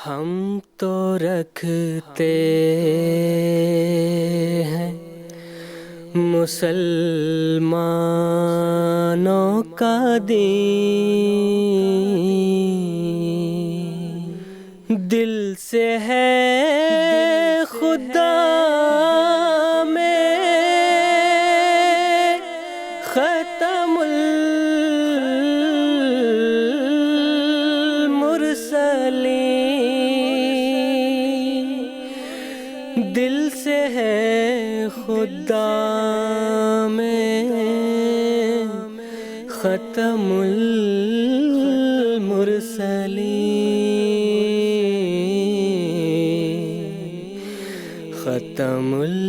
ہم تو رکھتے ہیں مسلمانوں کا دین، دل سے ہے خدا میں ختم المرسلین، دل سے ہے خدا میں ختم المرسلین، ختم المرسلین۔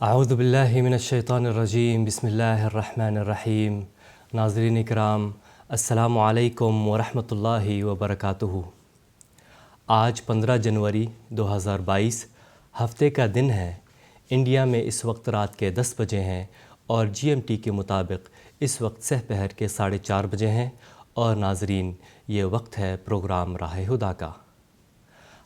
اعوذ باللہ من الشیطان الرجیم، بسم اللہ الرحمن الرحیم۔ ناظرین اکرام، السلام علیکم ورحمۃ اللہ وبرکاتہ۔ آج 15 جنوری 2022 ہفتے کا دن ہے۔ انڈیا میں اس وقت رات کے 10 بجے ہیں اور GMT کے مطابق اس وقت سہ پہر کے 4:30 بجے ہیں، اور ناظرین یہ وقت ہے پروگرام راہ ہدیٰ کا۔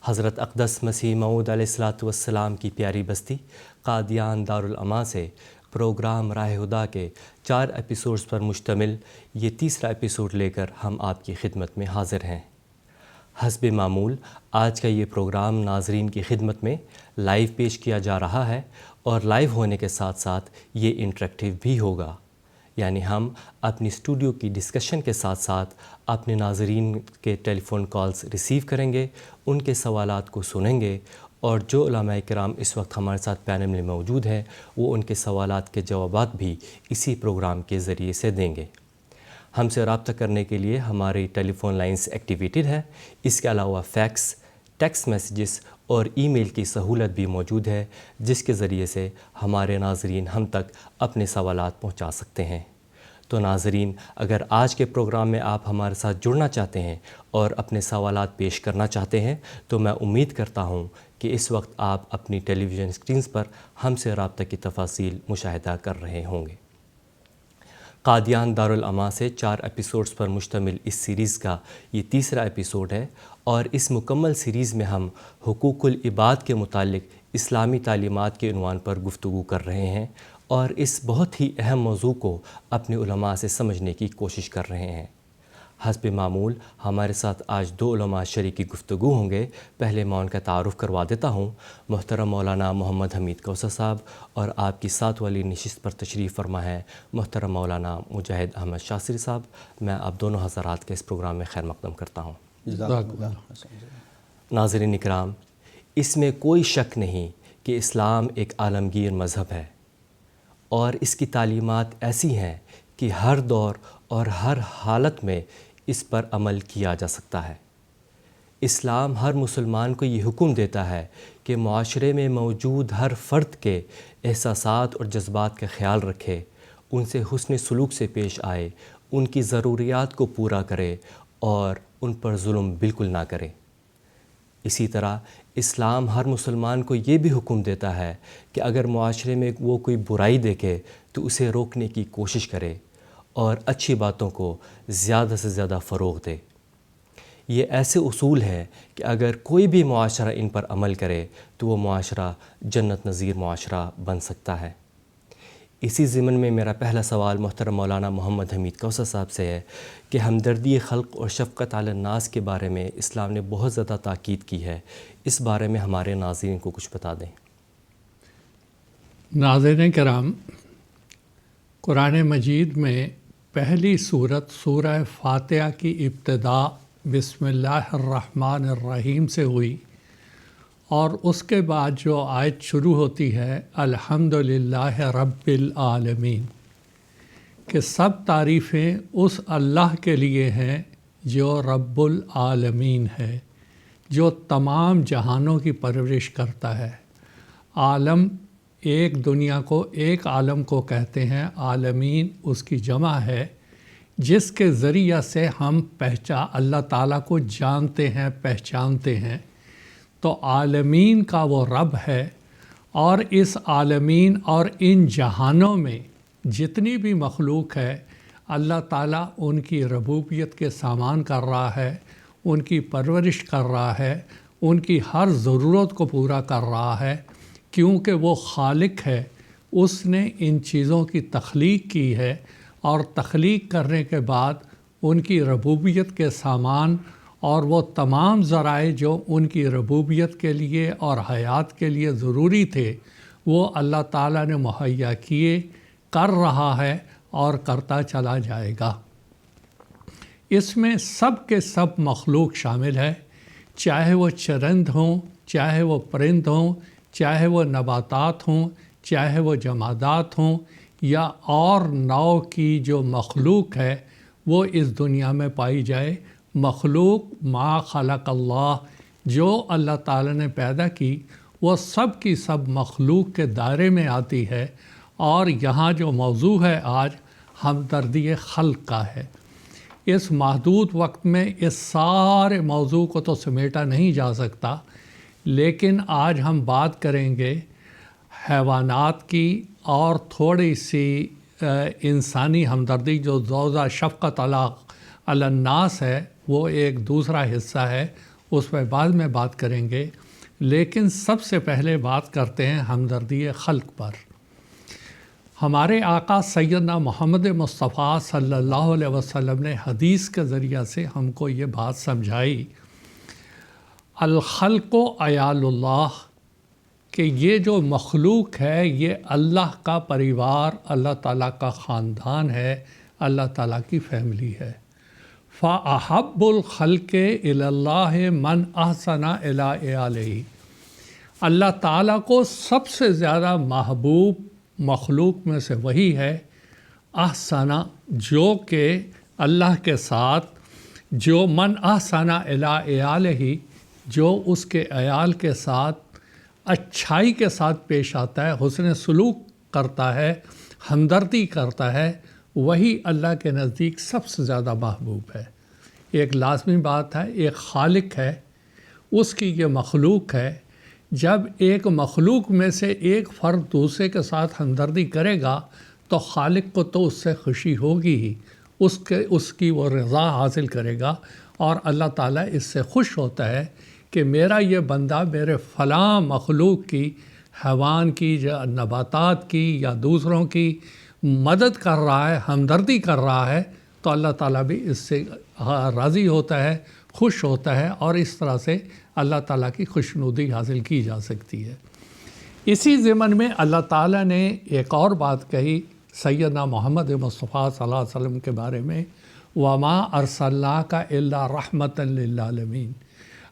حضرت اقدس مسیح موعود علیہ السلام کی پیاری بستی قادیان دارالاماں سے پروگرام راہ ہدیٰ کے 4 ایپیسوڈز پر مشتمل یہ تیسرا ایپیسوڈ لے کر ہم آپ کی خدمت میں حاضر ہیں۔ حسب معمول آج کا یہ پروگرام ناظرین کی خدمت میں لائیو پیش کیا جا رہا ہے، اور لائیو ہونے کے ساتھ ساتھ یہ انٹریکٹیو بھی ہوگا، یعنی ہم اپنی اسٹوڈیو کی ڈسکشن کے ساتھ ساتھ اپنے ناظرین کے ٹیلی فون کالز ریسیو کریں گے، ان کے سوالات کو سنیں گے، اور جو علماء کرام اس وقت ہمارے ساتھ پینل میں موجود ہیں وہ ان کے سوالات کے جوابات بھی اسی پروگرام کے ذریعے سے دیں گے۔ ہم سے رابطہ کرنے کے لیے ہماری ٹیلی فون لائنز ایکٹیویٹڈ ہے، اس کے علاوہ فیکس، ٹیکسٹ میسیجز اور ای میل کی سہولت بھی موجود ہے، جس کے ذریعے سے ہمارے ناظرین ہم تک اپنے سوالات پہنچا سکتے ہیں۔ تو ناظرین، اگر آج کے پروگرام میں آپ ہمارے ساتھ جڑنا چاہتے ہیں اور اپنے سوالات پیش کرنا چاہتے ہیں تو میں امید کرتا ہوں کہ اس وقت آپ اپنی ٹیلی ویژن اسکرینز پر ہم سے رابطہ کی تفاصیل مشاہدہ کر رہے ہوں گے۔ قادیان دارالاماں سے 4 ایپیسوڈز پر مشتمل اس سیریز کا یہ تیسرا ایپیسوڈ ہے، اور اس مکمل سیریز میں ہم حقوق العباد کے متعلق اسلامی تعلیمات کے عنوان پر گفتگو کر رہے ہیں، اور اس بہت ہی اہم موضوع کو اپنے علماء سے سمجھنے کی کوشش کر رہے ہیں۔ حسب معمول ہمارے ساتھ آج 2 علماء شریک گفتگو ہوں گے۔ پہلے میں ان کا تعارف کروا دیتا ہوں۔ محترم مولانا محمد حمید کوثر صاحب، اور آپ کی ساتھ والی نشست پر تشریف فرما ہے محترم مولانا مجاہد احمد شاصری صاحب۔ میں آپ دونوں حضرات کے اس پروگرام میں خیر مقدم کرتا ہوں۔ ناظرین اکرام، اس میں کوئی شک نہیں کہ اسلام ایک عالمگیر مذہب ہے، اور اس کی تعلیمات ایسی ہیں کہ ہر دور اور ہر حالت میں اس پر عمل کیا جا سکتا ہے۔ اسلام ہر مسلمان کو یہ حکم دیتا ہے کہ معاشرے میں موجود ہر فرد کے احساسات اور جذبات کا خیال رکھے، ان سے حسن سلوک سے پیش آئے، ان کی ضروریات کو پورا کرے، اور ان پر ظلم بالکل نہ کرے۔ اسی طرح اسلام ہر مسلمان کو یہ بھی حکم دیتا ہے کہ اگر معاشرے میں وہ کوئی برائی دیکھے تو اسے روکنے کی کوشش کرے، اور اچھی باتوں کو زیادہ سے زیادہ فروغ دے۔ یہ ایسے اصول ہیں کہ اگر کوئی بھی معاشرہ ان پر عمل کرے تو وہ معاشرہ جنت نظیر معاشرہ بن سکتا ہے۔ اسی ضمن میں میرا پہلا سوال محترم مولانا محمد حمید کوثر صاحب سے ہے کہ ہمدردی خلق اور شفقت علی الناس کے بارے میں اسلام نے بہت زیادہ تاکید کی ہے، اس بارے میں ہمارے ناظرین کو کچھ بتا دیں۔ ناظرین کرام، قرآن مجید میں پہلی سورت سورہ فاتحہ کی ابتدا بسم اللہ الرحمن الرحیم سے ہوئی، اور اس کے بعد جو آیت شروع ہوتی ہے الحمدللہ رب العالمین، کہ سب تعریفیں اس اللہ کے لیے ہیں جو رب العالمین ہے، جو تمام جہانوں کی پرورش کرتا ہے۔ عالم ایک دنیا کو، ایک عالم کو کہتے ہیں، عالمین اس کی جمع ہے، جس کے ذریعہ سے ہم اللہ تعالیٰ کو جانتے ہیں، پہچانتے ہیں، تو عالمین کا وہ رب ہے، اور اس عالمین اور ان جہانوں میں جتنی بھی مخلوق ہے اللہ تعالیٰ ان کی ربوبیت کے سامان کر رہا ہے، ان کی پرورش کر رہا ہے، ان کی ہر ضرورت کو پورا کر رہا ہے، کیونکہ وہ خالق ہے۔ اس نے ان چیزوں کی تخلیق کی ہے، اور تخلیق کرنے کے بعد ان کی ربوبیت کے سامان اور وہ تمام ذرائع جو ان کی ربوبیت کے لیے اور حیات کے لیے ضروری تھے وہ اللہ تعالیٰ نے مہیا کیے، کر رہا ہے اور کرتا چلا جائے گا۔ اس میں سب کے سب مخلوق شامل ہے، چاہے وہ چرند ہوں، چاہے وہ پرند ہوں، چاہے وہ نباتات ہوں، چاہے وہ جمادات ہوں، یا اور نوع کی جو مخلوق ہے وہ اس دنیا میں پائی جائے۔ مخلوق ما خلق اللہ، جو اللہ تعالیٰ نے پیدا کی وہ سب کی سب مخلوق کے دائرے میں آتی ہے، اور یہاں جو موضوع ہے آج ہمدردی خلق کا ہے۔ اس محدود وقت میں اس سارے موضوع کو تو سمیٹا نہیں جا سکتا، لیکن آج ہم بات کریں گے حیوانات کی، اور تھوڑی سی انسانی ہمدردی جو ذوزہ شفقت علی الناس ہے وہ ایک دوسرا حصہ ہے، اس پہ بعد میں بات کریں گے۔ لیکن سب سے پہلے بات کرتے ہیں ہمدردی خلق پر۔ ہمارے آقا سیدنا محمد مصطفیٰ صلی اللہ علیہ وسلم نے حدیث کے ذریعہ سے ہم کو یہ بات سمجھائی، الخلق عیال اللہ، کہ یہ جو مخلوق ہے یہ اللہ کا پریوار، اللہ تعالیٰ کا خاندان ہے، اللہ تعالیٰ کی فیملی ہے۔ فَأَحَبُّ الْخَلْقِ إِلَى اللَّهِ مَنْ أَحْسَنَ إِلَىٰ عِيَالِهِ، اللہ تعالیٰ کو سب سے زیادہ محبوب مخلوق میں سے وہی ہے احسنہ، جو کہ اللہ کے ساتھ، جو من احسن الی عیالہ، جو اس کے عیال کے ساتھ اچھائی کے ساتھ پیش آتا ہے، حسن سلوک کرتا ہے، ہمدردی کرتا ہے، وہی اللہ کے نزدیک سب سے زیادہ محبوب ہے۔ ایک لازمی بات ہے، ایک خالق ہے، اس کی یہ مخلوق ہے، جب ایک مخلوق میں سے ایک فرد دوسرے کے ساتھ ہمدردی کرے گا تو خالق کو تو اس سے خوشی ہوگی ہی، اس کی وہ رضا حاصل کرے گا، اور اللہ تعالیٰ اس سے خوش ہوتا ہے کہ میرا یہ بندہ میرے فلاں مخلوق کی، حیوان کی یا نباتات کی یا دوسروں کی مدد کر رہا ہے، ہمدردی کر رہا ہے، تو اللہ تعالیٰ بھی اس سے راضی ہوتا ہے، خوش ہوتا ہے، اور اس طرح سے اللہ تعالیٰ کی خوشنودی حاصل کی جا سکتی ہے۔ اسی ضمن میں اللہ تعالیٰ نے ایک اور بات کہی سیدنا محمد مصطفیٰ صلی اللہ علیہ وسلم کے بارے میں، وَمَا أَرْسَلْنَاكَ إِلَّا رَحْمَةً لِلْعَالَمِينَ۔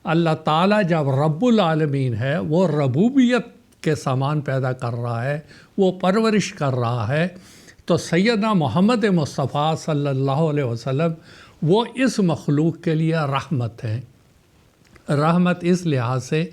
اللہ تعالیٰ جب رب العالمین ہے، وہ ربوبیت کے سامان پیدا کر رہا ہے، وہ پرورش کر رہا ہے، تو سیدنا محمد مصطفیٰ صلی اللہ علیہ وسلم وہ اس مخلوق کے لیے رحمت ہیں۔ رحمت اس لحاظ سے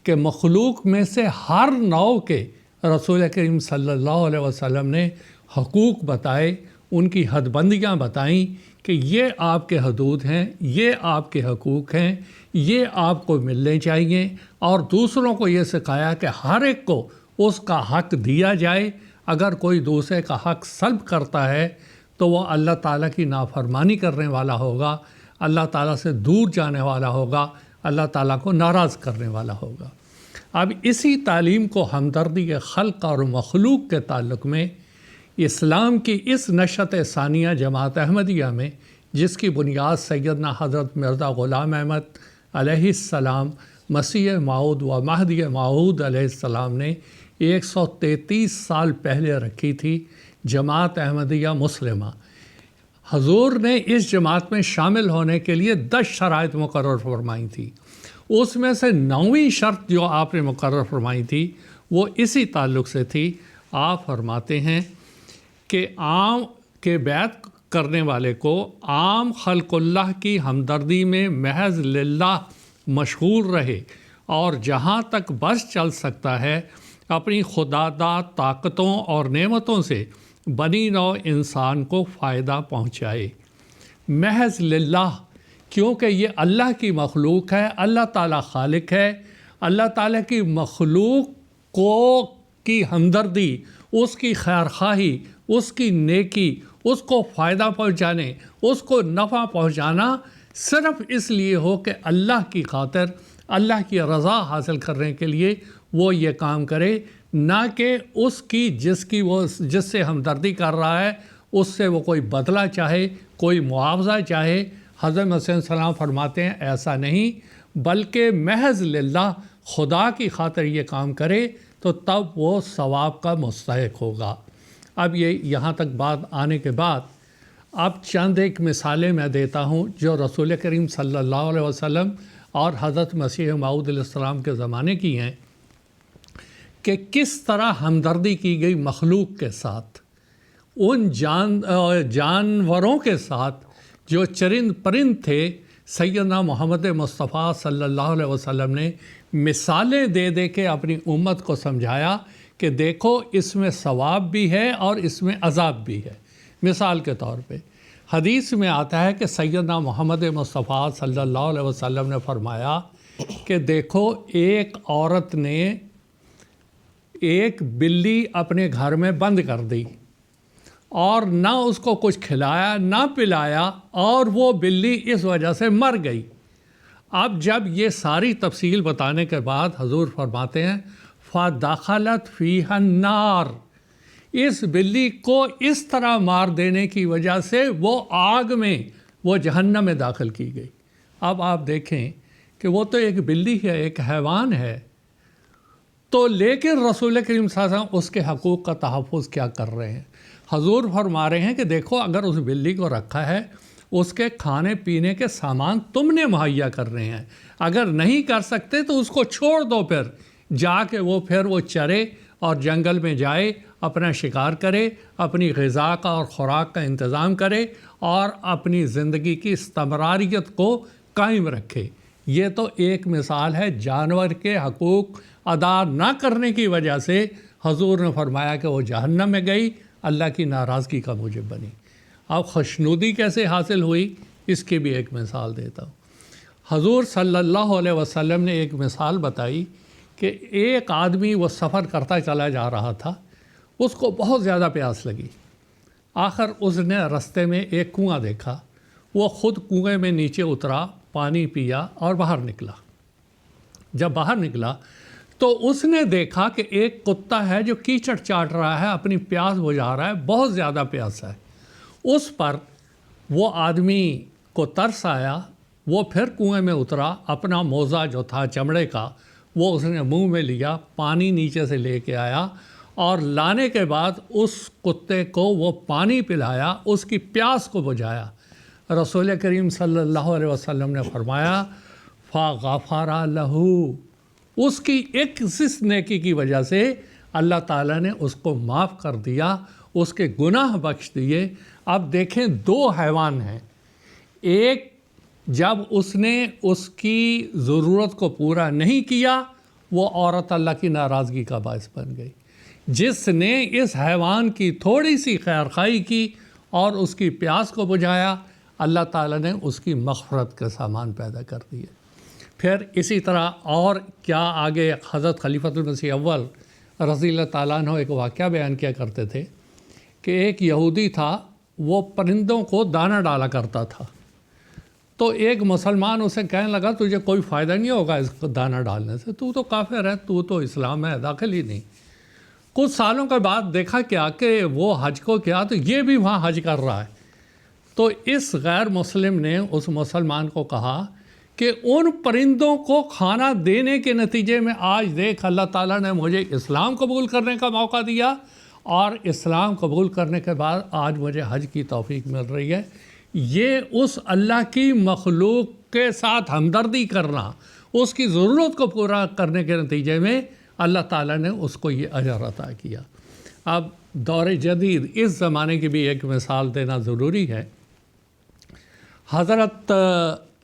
کہ مخلوق میں سے ہر نوع کے رسول کریم صلی اللہ علیہ وسلم نے حقوق بتائے، ان کی حد بندیاں بتائیں کہ یہ آپ کے حدود ہیں، یہ آپ کے حقوق ہیں، یہ آپ کو ملنے چاہیے، اور دوسروں کو یہ سکھایا کہ ہر ایک کو اس کا حق دیا جائے۔ اگر کوئی دوسرے کا حق سلب کرتا ہے تو وہ اللہ تعالیٰ کی نافرمانی کرنے والا ہوگا، اللہ تعالیٰ سے دور جانے والا ہوگا، اللہ تعالیٰ کو ناراض کرنے والا ہوگا۔ اب اسی تعلیم کو ہمدردی خلق اور مخلوق کے تعلق میں اسلام کی اس نشأت ثانیہ جماعت احمدیہ میں، جس کی بنیاد سیدنا حضرت مرزا غلام احمد علیہ السلام، مسیح موعود و مہدی موعود علیہ السلام نے 133 سال پہلے رکھی تھی، جماعت احمدیہ مسلمہ۔ حضور نے اس جماعت میں شامل ہونے کے لیے 10 شرائط مقرر فرمائی تھی، اس میں سے 9ویں شرط جو آپ نے مقرر فرمائی تھی وہ اسی تعلق سے تھی۔ آپ فرماتے ہیں کہ عام کے بیعت کرنے والے کو عام خلق اللہ کی ہمدردی میں محض للہ مشغول رہے، اور جہاں تک بس چل سکتا ہے اپنی خداداد طاقتوں اور نعمتوں سے بنی نوع انسان کو فائدہ پہنچائے۔ محض للہ، کیونکہ یہ اللہ کی مخلوق ہے، اللہ تعالیٰ خالق ہے، اللہ تعالیٰ کی مخلوق کی ہمدردی، اس کی خیرخواہی، اس کی نیکی، اس کو فائدہ پہنچانے، اس کو نفع پہنچانا صرف اس لیے ہو کہ اللہ کی خاطر، اللہ کی رضا حاصل کرنے کے لیے وہ یہ کام کرے، نہ کہ اس کی جس سے ہمدردی کر رہا ہے اس سے وہ کوئی بدلہ چاہے، کوئی معاوضہ چاہے۔ حضرت مسیح علیہ السلام فرماتے ہیں ایسا نہیں، بلکہ محض للہ، خدا کی خاطر یہ کام کرے تو تب وہ ثواب کا مستحق ہوگا۔ اب یہاں تک بات آنے کے بعد اب چند ایک مثالیں میں دیتا ہوں جو رسول کریم صلی اللہ علیہ وسلم اور حضرت مسیح موعود علیہ السلام کے زمانے کی ہیں، کہ کس طرح ہمدردی کی گئی مخلوق کے ساتھ، ان جانوروں کے ساتھ جو چرند پرند تھے۔ سیدنا محمد مصطفیٰ صلی اللہ علیہ وسلم نے مثالیں دے دے کے اپنی امت کو سمجھایا کہ دیکھو اس میں ثواب بھی ہے اور اس میں عذاب بھی ہے۔ مثال کے طور پہ حدیث میں آتا ہے کہ سیدنا محمد مصطفیٰ صلی اللہ علیہ وسلم نے فرمایا کہ دیکھو ایک عورت نے ایک بلی اپنے گھر میں بند کر دی اور نہ اس کو کچھ کھلایا نہ پلایا، اور وہ بلی اس وجہ سے مر گئی۔ اب جب یہ ساری تفصیل بتانے کے بعد حضور فرماتے ہیں فَدَخَلَتْ فِيهَا النَّارِ، اس بلی کو اس طرح مار دینے کی وجہ سے وہ آگ میں، وہ جہنم میں داخل کی گئی۔ اب آپ دیکھیں کہ وہ تو ایک بلی ہے، ایک حیوان ہے، تو لیکن رسول کریم صلی اللہ علیہ وسلم اس کے حقوق کا تحفظ کیا کر رہے ہیں؟ حضور فرما رہے ہیں کہ دیکھو اگر اس بلی کو رکھا ہے، اس کے کھانے پینے کے سامان تم نے مہیا کر رہے ہیں، اگر نہیں کر سکتے تو اس کو چھوڑ دو، پھر جا کے پھر وہ چرے اور جنگل میں جائے، اپنا شکار کرے، اپنی غذا کا اور خوراک کا انتظام کرے اور اپنی زندگی کی استمراریت کو قائم رکھے۔ یہ تو ایک مثال ہے، جانور کے حقوق ادا نہ کرنے کی وجہ سے حضور نے فرمایا کہ وہ جہنم میں گئی، اللہ کی ناراضگی کا موجب بنی۔ اب خوشنودی کیسے حاصل ہوئی، اس کی بھی ایک مثال دیتا ہوں۔ حضور صلی اللہ علیہ وسلم نے ایک مثال بتائی کہ ایک آدمی وہ سفر کرتا چلا جا رہا تھا، اس کو بہت زیادہ پیاس لگی، آخر اس نے رستے میں ایک کنواں دیکھا، وہ خود کنویں میں نیچے اترا، پانی پیا اور باہر نکلا۔ جب باہر نکلا تو اس نے دیکھا کہ ایک کتا ہے جو کیچڑ چاٹ رہا ہے، اپنی پیاس بجھا رہا ہے، بہت زیادہ پیاس ہے۔ اس پر وہ آدمی کو ترس آیا، وہ پھر کنویں میں اترا، اپنا موزہ جو تھا چمڑے کا وہ اس نے منہ میں لیا، پانی نیچے سے لے کے آیا اور لانے کے بعد اس کتے کو وہ پانی پلایا، اس کی پیاس کو بجھایا۔ رسول کریم صلی اللہ علیہ وسلم نے فرمایا فَغَفَرَ لَهُ، اس کی ایک نیکی کی وجہ سے اللہ تعالیٰ نے اس کو معاف کر دیا، اس کے گناہ بخش دیے۔ اب دیکھیں دو حیوان ہیں، ایک جب اس نے اس کی ضرورت کو پورا نہیں کیا وہ عورت اللہ کی ناراضگی کا باعث بن گئی، جس نے اس حیوان کی تھوڑی سی خیرخواہی کی اور اس کی پیاس کو بجھایا، اللہ تعالیٰ نے اس کی مغفرت کے سامان پیدا کر دیے۔ پھر اسی طرح اور کیا آگے حضرت خلیفۃ المسیح اول رضی اللہ تعالیٰ عنہ ایک واقعہ بیان کیا کرتے تھے کہ ایک یہودی تھا، وہ پرندوں کو دانہ ڈالا کرتا تھا، تو ایک مسلمان اسے کہنے لگا تجھے کوئی فائدہ نہیں ہوگا اس کو دانہ ڈالنے سے، تو کافر ہے، تو اسلام میں داخل ہی نہیں۔ کچھ سالوں کے بعد دیکھا کیا کہ وہ حج کو کیا تو یہ بھی وہاں حج کر رہا ہے، تو اس غیر مسلم نے اس مسلمان کو کہا کہ ان پرندوں کو کھانا دینے کے نتیجے میں آج دیکھ اللہ تعالیٰ نے مجھے اسلام قبول کرنے کا موقع دیا، اور اسلام قبول کرنے کے بعد آج مجھے حج کی توفیق مل رہی ہے۔ یہ اس اللہ کی مخلوق کے ساتھ ہمدردی کرنا، اس کی ضرورت کو پورا کرنے کے نتیجے میں اللہ تعالیٰ نے اس کو یہ اجر عطا کیا۔ اب دور جدید اس زمانے کی بھی ایک مثال دینا ضروری ہے۔ حضرت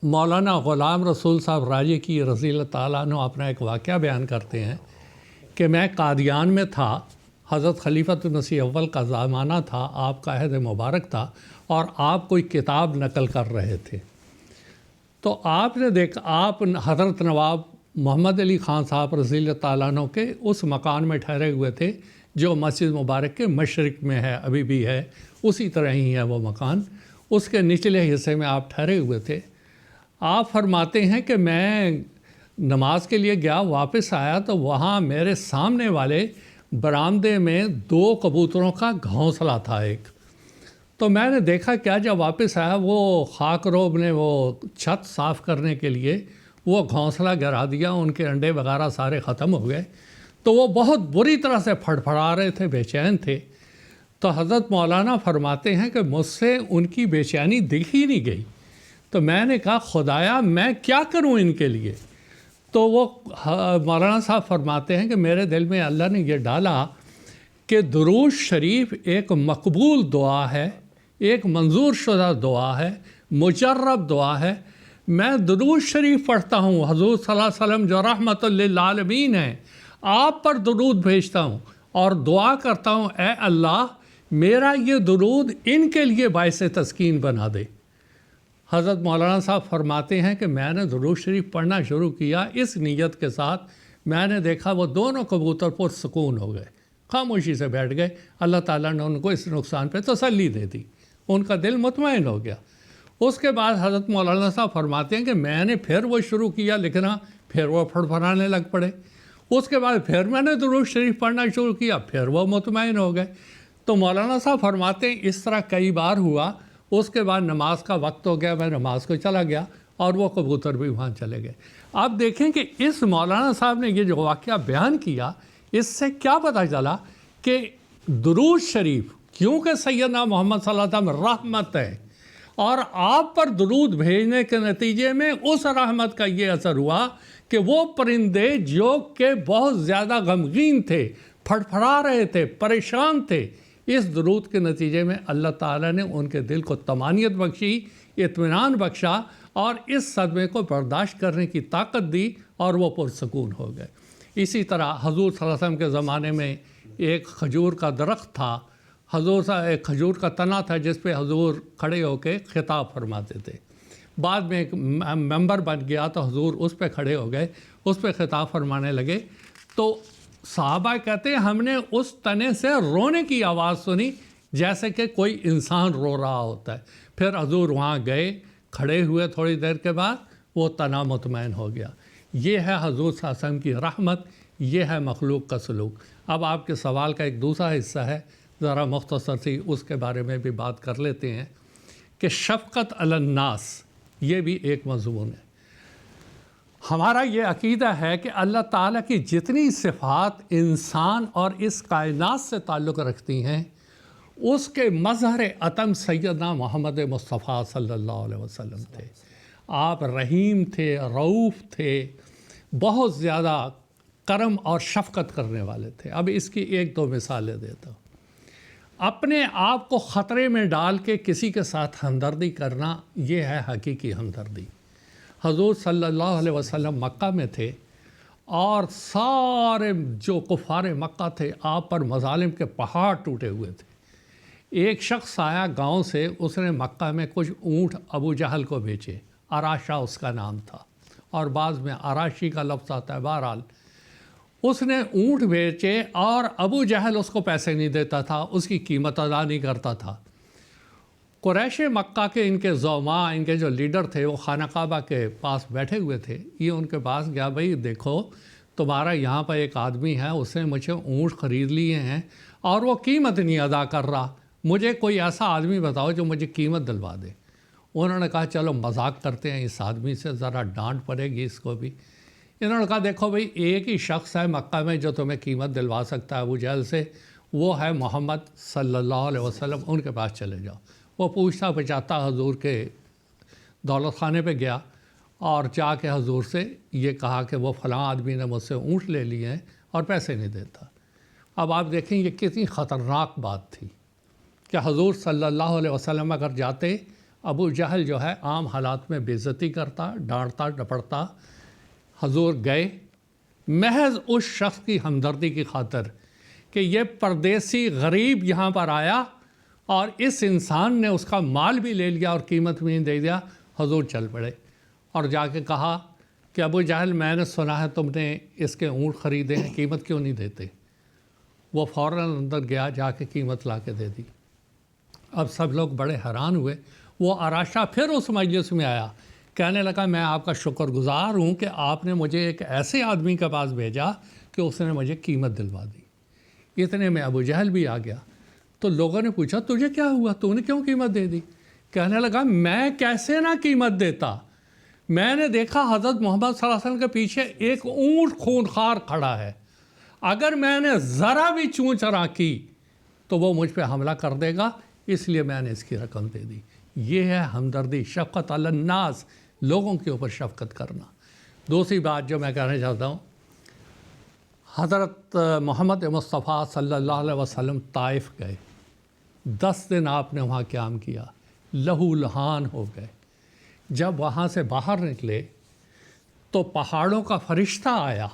مولانا غلام رسول صاحب راجی کی رضی اللہ تعالیٰ عنہ اپنا ایک واقعہ بیان کرتے ہیں کہ میں قادیان میں تھا، حضرت خلیفۃ المسیح اول کا زمانہ تھا، آپ کا عہد مبارک تھا، اور آپ کوئی کتاب نقل کر رہے تھے، تو آپ نے دیکھا، آپ حضرت نواب محمد علی خان صاحب رضی اللہ تعالیٰ عنہ کے اس مکان میں ٹھہرے ہوئے تھے جو مسجد مبارک کے مشرق میں ہے، ابھی بھی ہے، اسی طرح ہی ہے وہ مکان، اس کے نچلے حصے میں آپ ٹھہرے ہوئے تھے۔ آپ فرماتے ہیں کہ میں نماز کے لیے گیا، واپس آیا تو وہاں میرے سامنے والے برآمدے میں 2 کبوتروں کا گھونسلہ تھا ایک، تو میں نے دیکھا کیا، جب واپس آیا وہ خاک روب نے وہ چھت صاف کرنے کے لیے وہ گھونسلہ گرا دیا، ان کے انڈے وغیرہ سارے ختم ہو گئے، تو وہ بہت بری طرح سے پھڑپھڑا رہے تھے، بے چین تھے۔ تو حضرت مولانا فرماتے ہیں کہ مجھ سے ان کی بے چینی دکھ ہی نہیں گئی، تو میں نے کہا خدایا میں کیا کروں ان کے لیے؟ تو وہ مولانا صاحب فرماتے ہیں کہ میرے دل میں اللہ نے یہ ڈالا کہ درود شریف ایک مقبول دعا ہے، ایک منظور شدہ دعا ہے، مجرب دعا ہے۔ میں درود شریف پڑھتا ہوں، حضور صلی اللہ علیہ وسلم جو رحمت للعالمین ہیں، آپ پر درود بھیجتا ہوں اور دعا کرتا ہوں اے اللہ میرا یہ درود ان کے لیے باعث تسکین بنا دے۔ حضرت مولانا صاحب فرماتے ہیں کہ میں نے درود شریف پڑھنا شروع کیا اس نیت کے ساتھ، میں نے دیکھا وہ دونوں کبوتر پرسکون ہو گئے، خاموشی سے بیٹھ گئے، اللہ تعالیٰ نے ان کو اس نقصان پہ تسلی دے دی، ان کا دل مطمئن ہو گیا۔ اس کے بعد حضرت مولانا صاحب فرماتے ہیں کہ میں نے پھر وہ شروع کیا لکھنا، پھر وہ پھڑپھڑانے لگ پڑے، اس کے بعد پھر میں نے درود شریف پڑھنا شروع کیا، پھر وہ مطمئن ہو گئے۔ تو مولانا صاحب فرماتے ہیں اس طرح کئی بار ہوا، اس کے بعد نماز کا وقت ہو گیا، میں نماز کو چلا گیا اور وہ کبوتر بھی وہاں چلے گئے۔ آپ دیکھیں کہ اس مولانا صاحب نے یہ جو واقعہ بیان کیا، اس سے کیا پتہ چلا کہ درود شریف کیونکہ سیدنا محمد صلی اللہ علیہ وسلم رحمت ہے، اور آپ پر درود بھیجنے کے نتیجے میں اس رحمت کا یہ اثر ہوا کہ وہ پرندے جو کہ بہت زیادہ غمگین تھے، پھڑپھڑا رہے تھے، پریشان تھے، اس درود کے نتیجے میں اللہ تعالیٰ نے ان کے دل کو طمانینت بخشی، اطمینان بخشا، اور اس صدمے کو برداشت کرنے کی طاقت دی اور وہ پرسکون ہو گئے۔ اسی طرح حضور صلی اللہ علیہ وسلم کے زمانے میں ایک کھجور کا درخت تھا، حضور صاحب ایک کھجور کا تنا تھا جس پہ حضور کھڑے ہو کے خطاب فرماتے تھے۔ بعد میں ایک ممبر بن گیا تو حضور اس پہ کھڑے ہو گئے، اس پہ خطاب فرمانے لگے، تو صحابہ کہتے ہیں ہم نے اس تنے سے رونے کی آواز سنی جیسے کہ کوئی انسان رو رہا ہوتا ہے۔ پھر حضور وہاں گئے، کھڑے ہوئے، تھوڑی دیر کے بعد وہ تنا مطمئن ہو گیا۔ یہ ہے حضور صلی اللہ علیہ وسلم کی رحمت، یہ ہے مخلوق کا سلوک۔ اب آپ کے سوال کا ایک دوسرا حصہ ہے، ذرا مختصر سی اس کے بارے میں بھی بات کر لیتے ہیں کہ شفقت علی الناس یہ بھی ایک مضمون ہے۔ ہمارا یہ عقیدہ ہے کہ اللہ تعالیٰ کی جتنی صفات انسان اور اس کائنات سے تعلق رکھتی ہیں، اس کے مظہر عتم سیدنا محمد مصطفیٰ صلی اللہ علیہ وسلم تھے۔ آپ رحیم تھے، رؤوف تھے، بہت زیادہ کرم اور شفقت کرنے والے تھے۔ اب اس کی ایک دو مثالیں دیتا ہوں۔ اپنے آپ کو خطرے میں ڈال کے کسی کے ساتھ ہمدردی کرنا، یہ ہے حقیقی ہمدردی۔ حضور صلی اللہ علیہ وسلم مکہ میں تھے اور سارے جو کفار مکہ تھے آپ پر مظالم کے پہاڑ ٹوٹے ہوئے تھے۔ ایک شخص آیا گاؤں سے، اس نے مکہ میں کچھ اونٹ ابو جہل کو بیچے، اراشا اس کا نام تھا، اور بعض میں اراشی کا لفظ آتا ہے۔ بہرحال اس نے اونٹ بیچے اور ابو جہل اس کو پیسے نہیں دیتا تھا، اس کی قیمت ادا نہیں کرتا تھا۔ قریش مکہ کے ان کے زعماء، ان کے جو لیڈر تھے، وہ خانہ کعبہ کے پاس بیٹھے ہوئے تھے۔ یہ ان کے پاس گیا، بھائی دیکھو تمہارا یہاں پر ایک آدمی ہے، اس نے مجھے اونٹ خرید لیے ہیں اور وہ قیمت نہیں ادا کر رہا، مجھے کوئی ایسا آدمی بتاؤ جو مجھے قیمت دلوا دے۔ انہوں نے کہا چلو مذاق کرتے ہیں اس آدمی سے، ذرا ڈانٹ پڑے گی اس کو بھی۔ انہوں نے کہا دیکھو بھائی ایک ہی شخص ہے مکہ میں جو تمہیں قیمت دلوا سکتا ہے ابو جہل سے، وہ ہے محمد صلی اللہ علیہ وسلم، ان کے پاس چلے جاؤ۔ وہ پوچھتا بچاتا حضور کے دولت خانے پہ گیا اور جا کے حضور سے یہ کہا کہ وہ فلاں آدمی نے مجھ سے اونٹ لے لیے ہیں اور پیسے نہیں دیتا۔ اب آپ دیکھیں یہ کتنی خطرناک بات تھی کہ حضور صلی اللہ علیہ وسلم اگر جاتے، ابو جہل جو ہے عام حالات میں بے عزتی کرتا، ڈانٹتا ڈپڑتا۔ حضور گئے محض اس شخص کی ہمدردی کی خاطر کہ یہ پردیسی غریب یہاں پر آیا اور اس انسان نے اس کا مال بھی لے لیا اور قیمت بھی نہیں دے دیا. حضور چل پڑے اور جا کے کہا کہ ابو جہل میں نے سنا ہے تم نے اس کے اونٹ خریدے ہیں, قیمت کیوں نہیں دیتے؟ وہ فوراً اندر گیا, جا کے قیمت لا کے دے دی. اب سب لوگ بڑے حیران ہوئے. وہ آراشہ پھر اس مجلس میں آیا, کہنے لگا میں آپ کا شکر گزار ہوں کہ آپ نے مجھے ایک ایسے آدمی کے پاس بھیجا کہ اس نے مجھے قیمت دلوا دی. اتنے میں ابو جہل بھی آ گیا. تو لوگوں نے پوچھا تجھے کیا ہوا, تو نے کیوں قیمت دے دی؟ کہنے لگا میں کیسے نہ قیمت دیتا, میں نے دیکھا حضرت محمد صلی اللہ علیہ وسلم کے پیچھے ایک اونٹ خونخوار کھڑا ہے, اگر میں نے ذرا بھی چون چرا کی تو وہ مجھ پہ حملہ کر دے گا, اس لیے میں نے اس کی رقم دے دی. یہ ہے ہمدردی, شفقت علی الناس, لوگوں کے اوپر شفقت کرنا. دوسری بات جو میں کہنا چاہتا ہوں, حضرت محمد مصطفیٰ صلی اللہ علیہ وسلم طائف گئے, 10 دن آپ نے وہاں قیام کیا, لہو لہان ہو گئے. جب وہاں سے باہر نکلے تو پہاڑوں کا فرشتہ آیا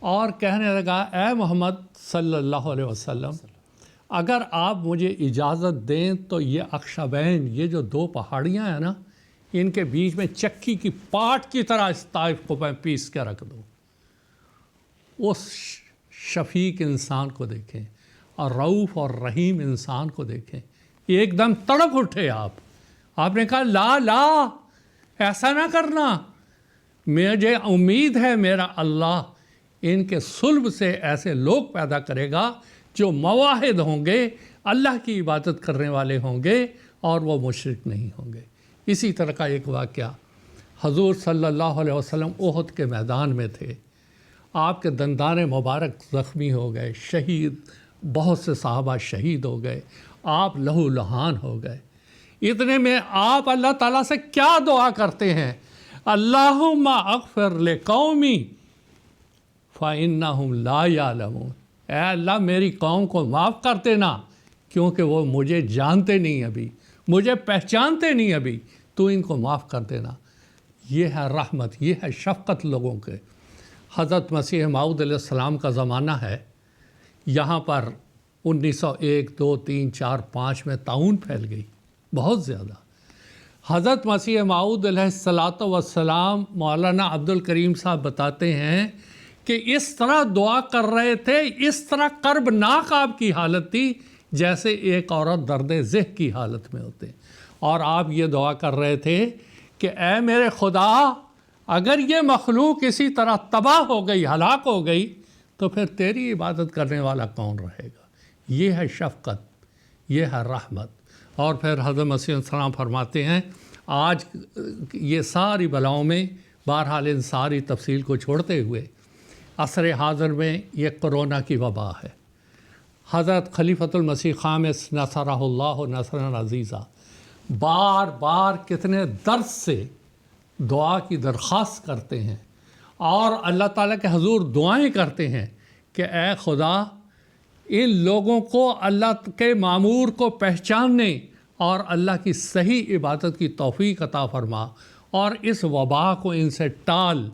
اور کہنے لگا اے محمد صلی اللہ علیہ وسلم, اگر آپ مجھے اجازت دیں تو یہ اخشبین, یہ جو 2 پہاڑیاں ہیں نا, ان کے بیچ میں چکی کی پاٹ کی طرح اس طائف کو میں پیس کے رکھ دوں. اس شفیق انسان کو دیکھیں اور رؤوف اور رحیم انسان کو دیکھیں. ایک دم تڑپ اٹھے آپ نے کہا لا لا, ایسا نہ کرنا, مجھے امید ہے میرا اللہ ان کے صلب سے ایسے لوگ پیدا کرے گا جو موحد ہوں گے, اللہ کی عبادت کرنے والے ہوں گے اور وہ مشرک نہیں ہوں گے. اسی طرح کا ایک واقعہ, حضور صلی اللہ علیہ وسلم احد کے میدان میں تھے, آپ کے دندان مبارک زخمی ہو گئے, شہید, بہت سے صحابہ شہید ہو گئے, آپ لہو لہان ہو گئے. اتنے میں آپ اللہ تعالیٰ سے کیا دعا کرتے ہیں, اللہم اغفر لقومی فإنہم لا یعلمون, اے اللہ میری قوم کو معاف کر دینا کیونکہ وہ مجھے جانتے نہیں, ابھی مجھے پہچانتے نہیں, ابھی تو ان کو معاف کر دینا. یہ ہے رحمت, یہ ہے شفقت لوگوں کے. حضرت مسیح موعود علیہ السلام کا زمانہ ہے, یہاں پر 1901, 2, 3, 4, 5 میں طاعون پھیل گئی بہت زیادہ. حضرت مسیح موعود علیہ السلام مولانا عبد الکریم صاحب بتاتے ہیں کہ اس طرح دعا کر رہے تھے, اس طرح کربناک آپ کی حالت تھی جیسے ایک عورت درد ذہ کی حالت میں ہوتے, اور آپ یہ دعا کر رہے تھے کہ اے میرے خدا, اگر یہ مخلوق اسی طرح تباہ ہو گئی, ہلاک ہو گئی, تو پھر تیری عبادت کرنے والا کون رہے گا. یہ ہے شفقت, یہ ہے رحمت. اور پھر حضرت مسیح علیہ السلام فرماتے ہیں آج یہ ساری بلاؤں میں, بہرحال ان ساری تفصیل کو چھوڑتے ہوئے, عصر حاضر میں یہ کرونا کی وبا ہے. حضرت خلیفۃ المسیح خامس نصرہ اللہ نصرا عزیزہ بار بار کتنے درد سے دعا کی درخواست کرتے ہیں اور اللہ تعالیٰ کے حضور دعائیں کرتے ہیں کہ اے خدا ان لوگوں کو اللہ کے مامور کو پہچاننے اور اللہ کی صحیح عبادت کی توفیق عطا فرما اور اس وبا کو ان سے ٹال.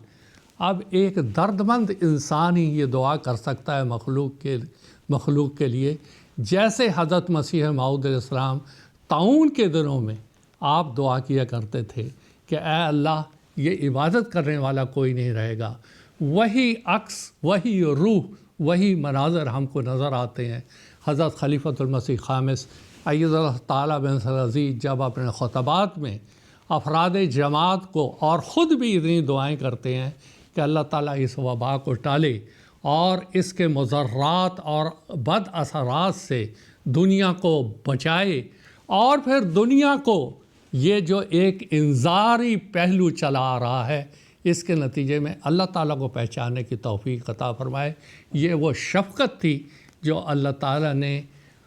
اب ایک درد مند انسان ہی یہ دعا کر سکتا ہے مخلوق کے لیے, جیسے حضرت مسیح موعود علیہ السلام طاعون کے دنوں میں آپ دعا کیا کرتے تھے کہ اے اللہ یہ عبادت کرنے والا کوئی نہیں رہے گا. وہی عکس, وہی روح, وہی مناظر ہم کو نظر آتے ہیں. حضرت خلیفۃ المسیح خامس ایّد اللہ تعالیٰ بن عزیز جب اپنے خطبات میں افراد جماعت کو اور خود بھی اتنی دعائیں کرتے ہیں کہ اللہ تعالیٰ اس وبا کو ٹالے اور اس کے مضرات اور بد اثرات سے دنیا کو بچائے, اور پھر دنیا کو یہ جو ایک انذاری پہلو چلا آ رہا ہے اس کے نتیجے میں اللہ تعالیٰ کو پہچاننے کی توفیق عطا فرمائے. یہ وہ شفقت تھی جو اللہ تعالیٰ نے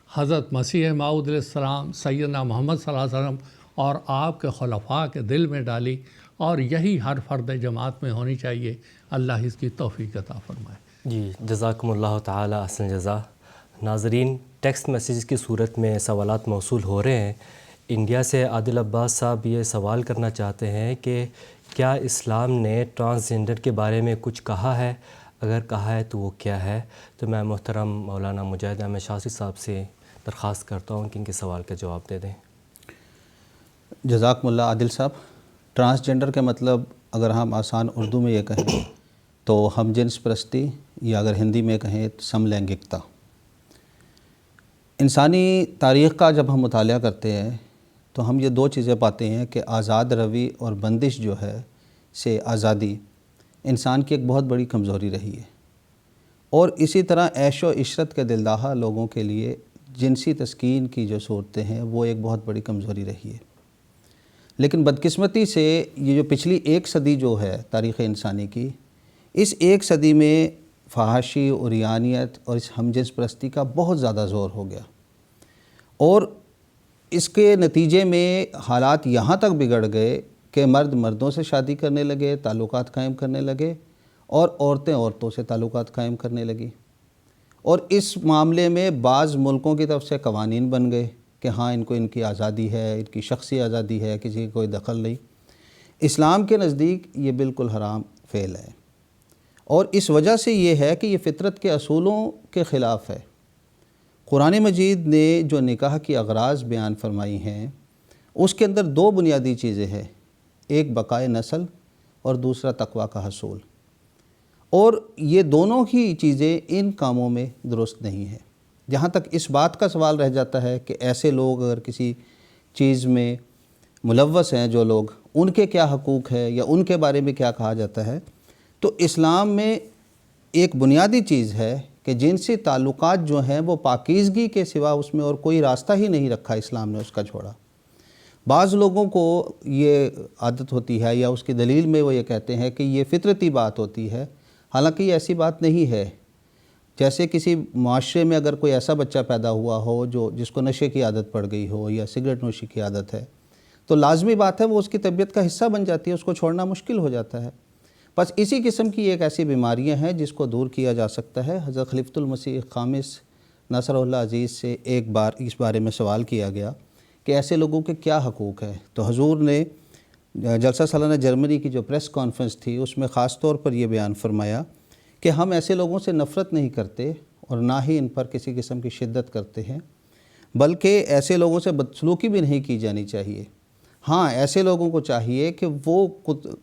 حضرت مسیح موعود علیہ السلام, سیدنا محمد صلی اللہ علیہ وسلم اور آپ کے خلفاء کے دل میں ڈالی, اور یہی ہر فرد جماعت میں ہونی چاہیے. اللہ اس کی توفیق عطا فرمائے. جی جزاکم اللہ تعالی احسن جزا. ناظرین, ٹیکسٹ میسیج کی صورت میں سوالات موصول ہو رہے ہیں. انڈیا سے عادل عباس صاحب یہ سوال کرنا چاہتے ہیں کہ کیا اسلام نے ٹرانسجنڈر کے بارے میں کچھ کہا ہے؟ اگر کہا ہے تو وہ کیا ہے؟ تو میں محترم مولانا مجاہد احمد شاذلی صاحب سے درخواست کرتا ہوں کہ ان کے سوال کا جواب دے دیں۔ جزاکم اللہ عادل صاحب۔ ٹرانسجنڈر کے مطلب اگر ہم آسان اردو میں یہ کہیں تو ہم جنس پرستی، یا اگر ہندی میں کہیں تو سم لینگکتا۔ انسانی تاریخ کا جب ہم مطالعہ کرتے ہیں تو ہم یہ دو چیزیں پاتے ہیں کہ آزاد روی اور بندش جو ہے سے آزادی انسان کی ایک بہت بڑی کمزوری رہی ہے، اور اسی طرح عیش و عشرت کے دلدہا لوگوں کے لیے جنسی تسکین کی جو صورتیں ہیں وہ ایک بہت بڑی کمزوری رہی ہے۔ لیکن بدقسمتی سے یہ جو پچھلی ایک صدی جو ہے تاریخ انسانی کی، اس ایک صدی میں فحاشی، عریانیت اور اس ہم جنس پرستی کا بہت زیادہ زور ہو گیا، اور اس کے نتیجے میں حالات یہاں تک بگڑ گئے کہ مرد مردوں سے شادی کرنے لگے، تعلقات قائم کرنے لگے، اور عورتیں عورتوں سے تعلقات قائم کرنے لگی۔ اور اس معاملے میں بعض ملکوں کی طرف سے قوانین بن گئے کہ ہاں ان کو ان کی آزادی ہے، ان کی شخصی آزادی ہے، کسی کا کوئی دخل نہیں۔ اسلام کے نزدیک یہ بالکل حرام فعل ہے، اور اس وجہ سے یہ ہے کہ یہ فطرت کے اصولوں کے خلاف ہے۔ قرآن مجید نے جو نکاح کی اغراض بیان فرمائی ہیں اس کے اندر دو بنیادی چیزیں ہیں، ایک بقائے نسل اور دوسرا تقویٰ کا حصول، اور یہ دونوں ہی چیزیں ان کاموں میں درست نہیں ہیں۔ جہاں تک اس بات کا سوال رہ جاتا ہے کہ ایسے لوگ اگر کسی چیز میں ملوث ہیں جو لوگ، ان کے کیا حقوق ہے یا ان کے بارے میں کیا کہا جاتا ہے، تو اسلام میں ایک بنیادی چیز ہے کہ جنسی تعلقات جو ہیں وہ پاکیزگی کے سوا اس میں اور کوئی راستہ ہی نہیں رکھا اسلام نے اس کا چھوڑا۔ بعض لوگوں کو یہ عادت ہوتی ہے یا اس کی دلیل میں وہ یہ کہتے ہیں کہ یہ فطرتی بات ہوتی ہے، حالانکہ یہ ایسی بات نہیں ہے۔ جیسے کسی معاشرے میں اگر کوئی ایسا بچہ پیدا ہوا ہو جس کو نشے کی عادت پڑ گئی ہو یا سگریٹ نوشی کی عادت ہے، تو لازمی بات ہے وہ اس کی طبیعت کا حصہ بن جاتی ہے، اس کو چھوڑنا مشکل ہو جاتا ہے۔ بس اسی قسم کی ایک ایسی بیماریاں ہیں جس کو دور کیا جا سکتا ہے۔ حضرت خلیفۃ المسیح خامس ناصر اللہ عزیز سے ایک بار اس بارے میں سوال کیا گیا کہ ایسے لوگوں کے کیا حقوق ہیں، تو حضور نے جلسہ سالانہ جرمنی کی جو پریس کانفرنس تھی اس میں خاص طور پر یہ بیان فرمایا کہ ہم ایسے لوگوں سے نفرت نہیں کرتے اور نہ ہی ان پر کسی قسم کی شدت کرتے ہیں، بلکہ ایسے لوگوں سے بدسلوکی بھی نہیں کی جانی چاہیے۔ ہاں، ایسے لوگوں کو چاہیے کہ وہ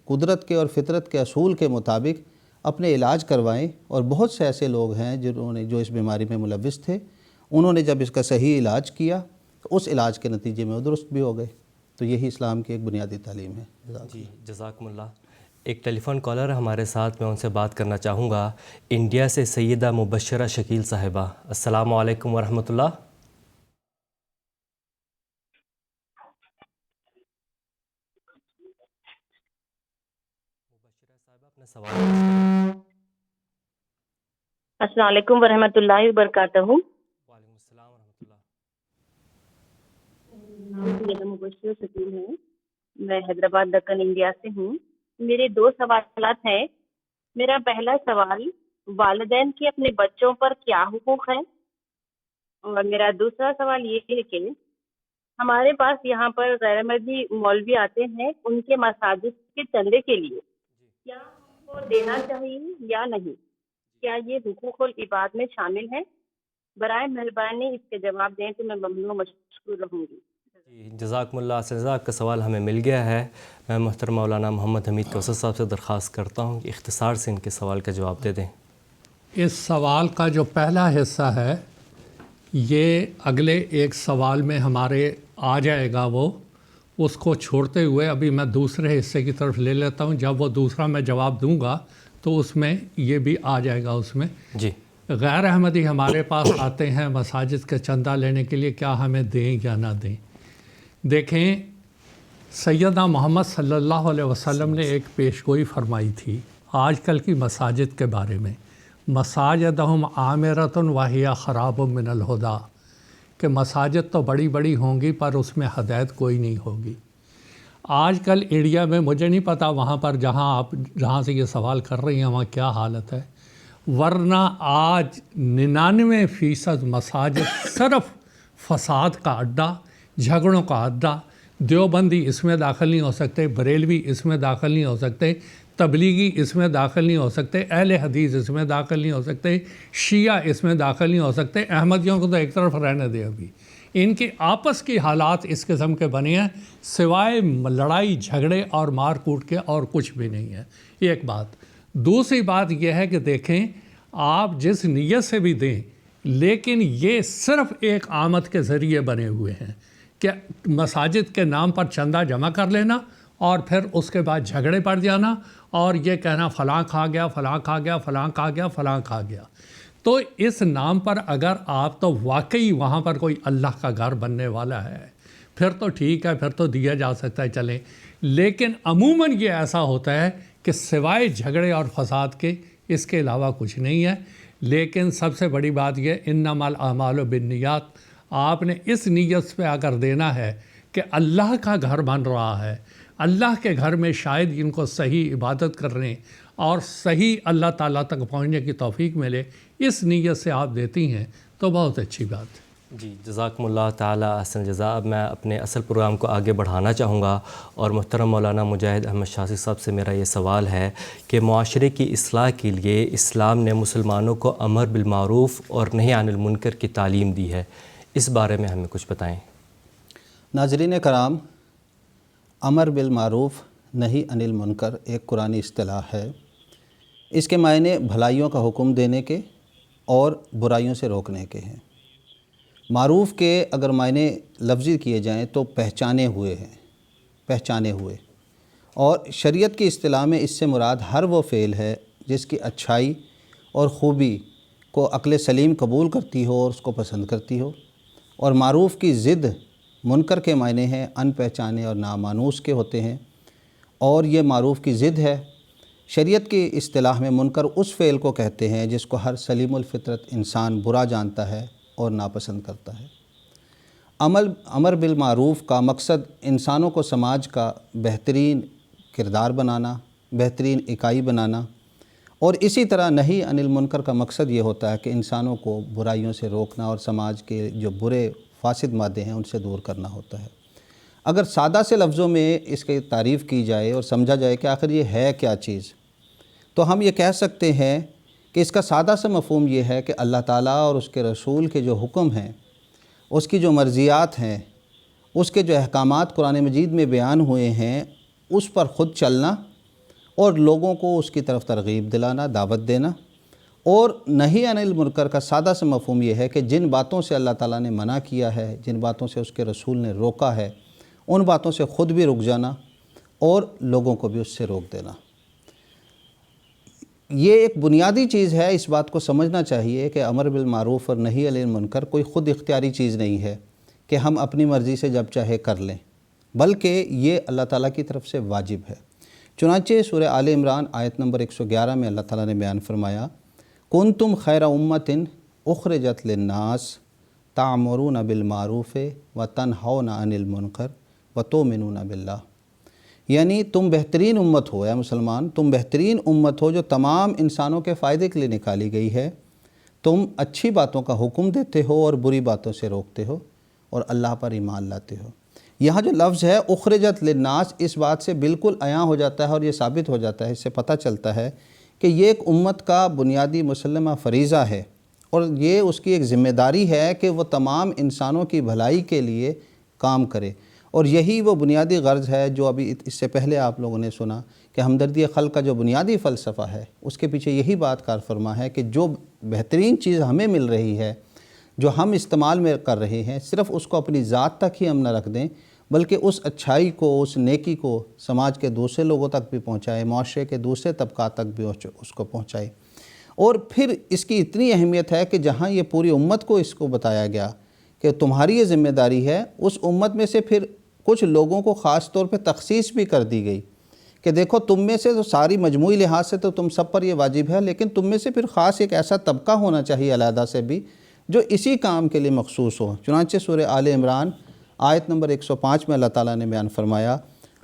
قدرت کے اور فطرت کے اصول کے مطابق اپنے علاج کروائیں، اور بہت سے ایسے لوگ ہیں جو اس بیماری میں ملوث تھے، انہوں نے جب اس کا صحیح علاج کیا تو اس علاج کے نتیجے میں وہ درست بھی ہو گئے۔ تو یہی اسلام کی ایک بنیادی تعلیم ہے۔ جی، جزاکم اللہ۔ ایک ٹیلی فون کالر ہمارے ساتھ، میں ان سے بات کرنا چاہوں گا۔ انڈیا سے سیدہ مبشرہ شکیل صاحبہ، السلام علیکم ورحمۃ اللہ۔ مبشرہ صاحبہ اپنا سوال۔ السلام علیکم ورحمۃ اللہ وبرکاتہ۔ وعلیکم السلام ورحمۃ اللہ۔ میرا مبشرہ شکیل ہے، میں حیدرآباد دکن انڈیا سے ہوں۔ میرے دو سوالات ہیں۔ میرا پہلا سوال، والدین کے اپنے بچوں پر کیا حقوق ہے؟ اور میرا دوسرا سوال یہ ہے کہ ہمارے پاس یہاں پر غیر مذہبی مولوی آتے ہیں، ان کے مساجد کے چندے کے لیے کیا ہم کو دینا چاہیے یا نہیں؟ کیا یہ حقوق العباد میں شامل ہے؟ برائے مہربانی اس کے جواب دیں تو میں ممنون و مشکور رہوں گی۔ جی، جزاکم اللہ سزا، آپ کا سوال ہمیں مل گیا ہے۔ میں محترم مولانا محمد حمید کوثر صاحب سے درخواست کرتا ہوں کہ اختصار سے ان کے سوال کا جواب دے دیں۔ اس سوال کا جو پہلا حصہ ہے یہ اگلے ایک سوال میں ہمارے آ جائے گا، وہ اس کو چھوڑتے ہوئے ابھی میں دوسرے حصے کی طرف لے لیتا ہوں۔ جب وہ دوسرا میں جواب دوں گا تو اس میں یہ بھی آ جائے گا۔ اس میں جی، غیر احمدی ہمارے پاس آتے ہیں مساجد کا چندہ لینے کے لیے، کیا ہمیں دیں یا نہ دیں؟ دیکھیں، سیدنا محمد صلی اللہ علیہ وسلم نے ایک پیشگوئی فرمائی تھی آج کل کی مساجد کے بارے میں، مساجدہم عامرۃ وہی خراب من الہدیٰ، کہ مساجد تو بڑی بڑی ہوں گی پر اس میں ہدایت کوئی نہیں ہوگی۔ آج کل انڈیا میں مجھے نہیں پتا وہاں پر جہاں سے یہ سوال کر رہی ہیں وہاں کیا حالت ہے، ورنہ آج 99% مساجد صرف فساد کا اڈا، جھگڑوں کا اڈا۔ دیوبندی اس میں داخل نہیں ہو سکتے، بریلوی اس میں داخل نہیں ہو سکتے، تبلیغی اس میں داخل نہیں ہو سکتے، اہل حدیث اس میں داخل نہیں ہو سکتے، شیعہ اس میں داخل نہیں ہو سکتے، احمدیوں کو تو ایک طرف رہنے دے ابھی۔ ان کے آپس کی حالات اس قسم کے بنے ہیں، سوائے لڑائی جھگڑے اور مار کوٹ کے اور کچھ بھی نہیں ہے۔ یہ ایک بات۔ دوسری بات یہ ہے کہ دیکھیں آپ جس نیت سے بھی دیں، لیکن یہ صرف ایک آمد کے ذریعے بنے ہوئے ہیں کہ مساجد کے نام پر چندہ جمع کر لینا اور پھر اس کے بعد جھگڑے پڑ جانا اور یہ کہنا فلاں کھا گیا، فلاں کھا گیا، فلاں کھا گیا، فلاں کھا گیا۔ تو اس نام پر اگر آپ تو واقعی وہاں پر کوئی اللہ کا گھر بننے والا ہے پھر تو ٹھیک ہے، پھر تو دیا جا سکتا ہے چلیں، لیکن عموماً یہ ایسا ہوتا ہے کہ سوائے جھگڑے اور فساد کے اس کے علاوہ کچھ نہیں ہے۔ لیکن سب سے بڑی بات یہ انما الاعمال بالنیات، آپ نے اس نیت پہ اگر دینا ہے کہ اللہ کا گھر بن رہا ہے، اللہ کے گھر میں شاید ان کو صحیح عبادت کرنے اور صحیح اللہ تعالیٰ تک پہنچنے کی توفیق ملے، اس نیت سے آپ دیتی ہیں تو بہت اچھی بات ہے۔ جی جزاکم اللہ تعالیٰ احسن الجزاء۔ اب میں اپنے اصل پروگرام کو آگے بڑھانا چاہوں گا اور محترم مولانا مجاہد احمد شاذلی صاحب سے میرا یہ سوال ہے کہ معاشرے کی اصلاح کے لیے اسلام نے مسلمانوں کو امر بالمعروف اور نہی عن المنکر کی تعلیم دی ہے، اس بارے میں ہمیں کچھ بتائیں۔ ناظرین کرام، امر بالمعروف نہی عن المنکر ایک قرآنی اصطلاح ہے۔ اس کے معنی بھلائیوں کا حکم دینے کے اور برائیوں سے روکنے کے ہیں۔ معروف کے اگر معنی لفظی کیے جائیں تو پہچانے ہوئے ہیں، پہچانے ہوئے، اور شریعت کی اصطلاح میں اس سے مراد ہر وہ فعل ہے جس کی اچھائی اور خوبی کو عقل سلیم قبول کرتی ہو اور اس کو پسند کرتی ہو۔ اور معروف کی ضد منکر کے معنی ہیں ان پہچانے اور نامانوس کے ہوتے ہیں، اور یہ معروف کی ضد ہے۔ شریعت کی اصطلاح میں منکر اس فعل کو کہتے ہیں جس کو ہر سلیم الفطرت انسان برا جانتا ہے اور ناپسند کرتا ہے۔ امر بالمعروف کا مقصد انسانوں کو سماج کا بہترین کردار بنانا، بہترین اکائی بنانا، اور اسی طرح نہی عن المنکر کا مقصد یہ ہوتا ہے کہ انسانوں کو برائیوں سے روکنا اور سماج کے جو برے فاسد مادے ہیں ان سے دور کرنا ہوتا ہے۔ اگر سادہ سے لفظوں میں اس کی تعریف کی جائے اور سمجھا جائے کہ آخر یہ ہے کیا چیز، تو ہم یہ کہہ سکتے ہیں کہ اس کا سادہ سا مفہوم یہ ہے کہ اللہ تعالیٰ اور اس کے رسول کے جو حکم ہیں، اس کی جو مرضیات ہیں، اس کے جو احکامات قرآن مجید میں بیان ہوئے ہیں، اس پر خود چلنا اور لوگوں کو اس کی طرف ترغیب دلانا، دعوت دینا۔ اور نہی عن المنکر کا سادہ سا مفہوم یہ ہے کہ جن باتوں سے اللہ تعالیٰ نے منع کیا ہے، جن باتوں سے اس کے رسول نے روکا ہے، ان باتوں سے خود بھی رک جانا اور لوگوں کو بھی اس سے روک دینا۔ یہ ایک بنیادی چیز ہے، اس بات کو سمجھنا چاہیے کہ امر بالمعروف اور نہی عن المنکر کوئی خود اختیاری چیز نہیں ہے کہ ہم اپنی مرضی سے جب چاہے کر لیں، بلکہ یہ اللہ تعالیٰ کی طرف سے واجب ہے۔ چنانچہ سورہ آل عمران آیت نمبر 111 میں اللہ تعالیٰ نے بیان فرمایا، کنتم خیر امۃ اخرجت للناس تعمرون بالمعروف وتنہون عن المنکر وتؤمنون باللہ، یعنی تم بہترین امت ہو، اے مسلمان، تم بہترین امت ہو جو تمام انسانوں کے فائدے کے لیے نکالی گئی ہے۔ تم اچھی باتوں کا حکم دیتے ہو اور بری باتوں سے روکتے ہو اور اللہ پر ایمان لاتے ہو۔ یہاں جو لفظ ہے اخرجت للناس، اس بات سے بالکل عیاں ہو جاتا ہے اور یہ ثابت ہو جاتا ہے، اس سے پتہ چلتا ہے کہ یہ ایک امت کا بنیادی مسلمہ فریضہ ہے اور یہ اس کی ایک ذمہ داری ہے کہ وہ تمام انسانوں کی بھلائی کے لیے کام کرے۔ اور یہی وہ بنیادی غرض ہے جو ابھی اس سے پہلے آپ لوگوں نے سنا کہ ہمدردی خلق کا جو بنیادی فلسفہ ہے، اس کے پیچھے یہی بات کار فرما ہے کہ جو بہترین چیز ہمیں مل رہی ہے، جو ہم استعمال میں کر رہے ہیں، صرف اس کو اپنی ذات تک ہی ہم نہ رکھ دیں، بلکہ اس اچھائی کو، اس نیکی کو سماج کے دوسرے لوگوں تک بھی پہنچائے، معاشرے کے دوسرے طبقات تک بھی اس کو پہنچائے۔ اور پھر اس کی اتنی اہمیت ہے کہ جہاں یہ پوری امت کو اس کو بتایا گیا کہ تمہاری یہ ذمہ داری ہے، اس امت میں سے پھر کچھ لوگوں کو خاص طور پہ تخصیص بھی کر دی گئی کہ دیکھو تم میں سے تو ساری مجموعی لحاظ سے تو تم سب پر یہ واجب ہے، لیکن تم میں سے پھر خاص ایک ایسا طبقہ ہونا چاہیے علیحدہ سے بھی جو اسی کام کے لیے مخصوص ہو۔ چنانچہ سورہ آل عمران آیت نمبر 105 میں اللہ تعالیٰ نے بیان فرمایا،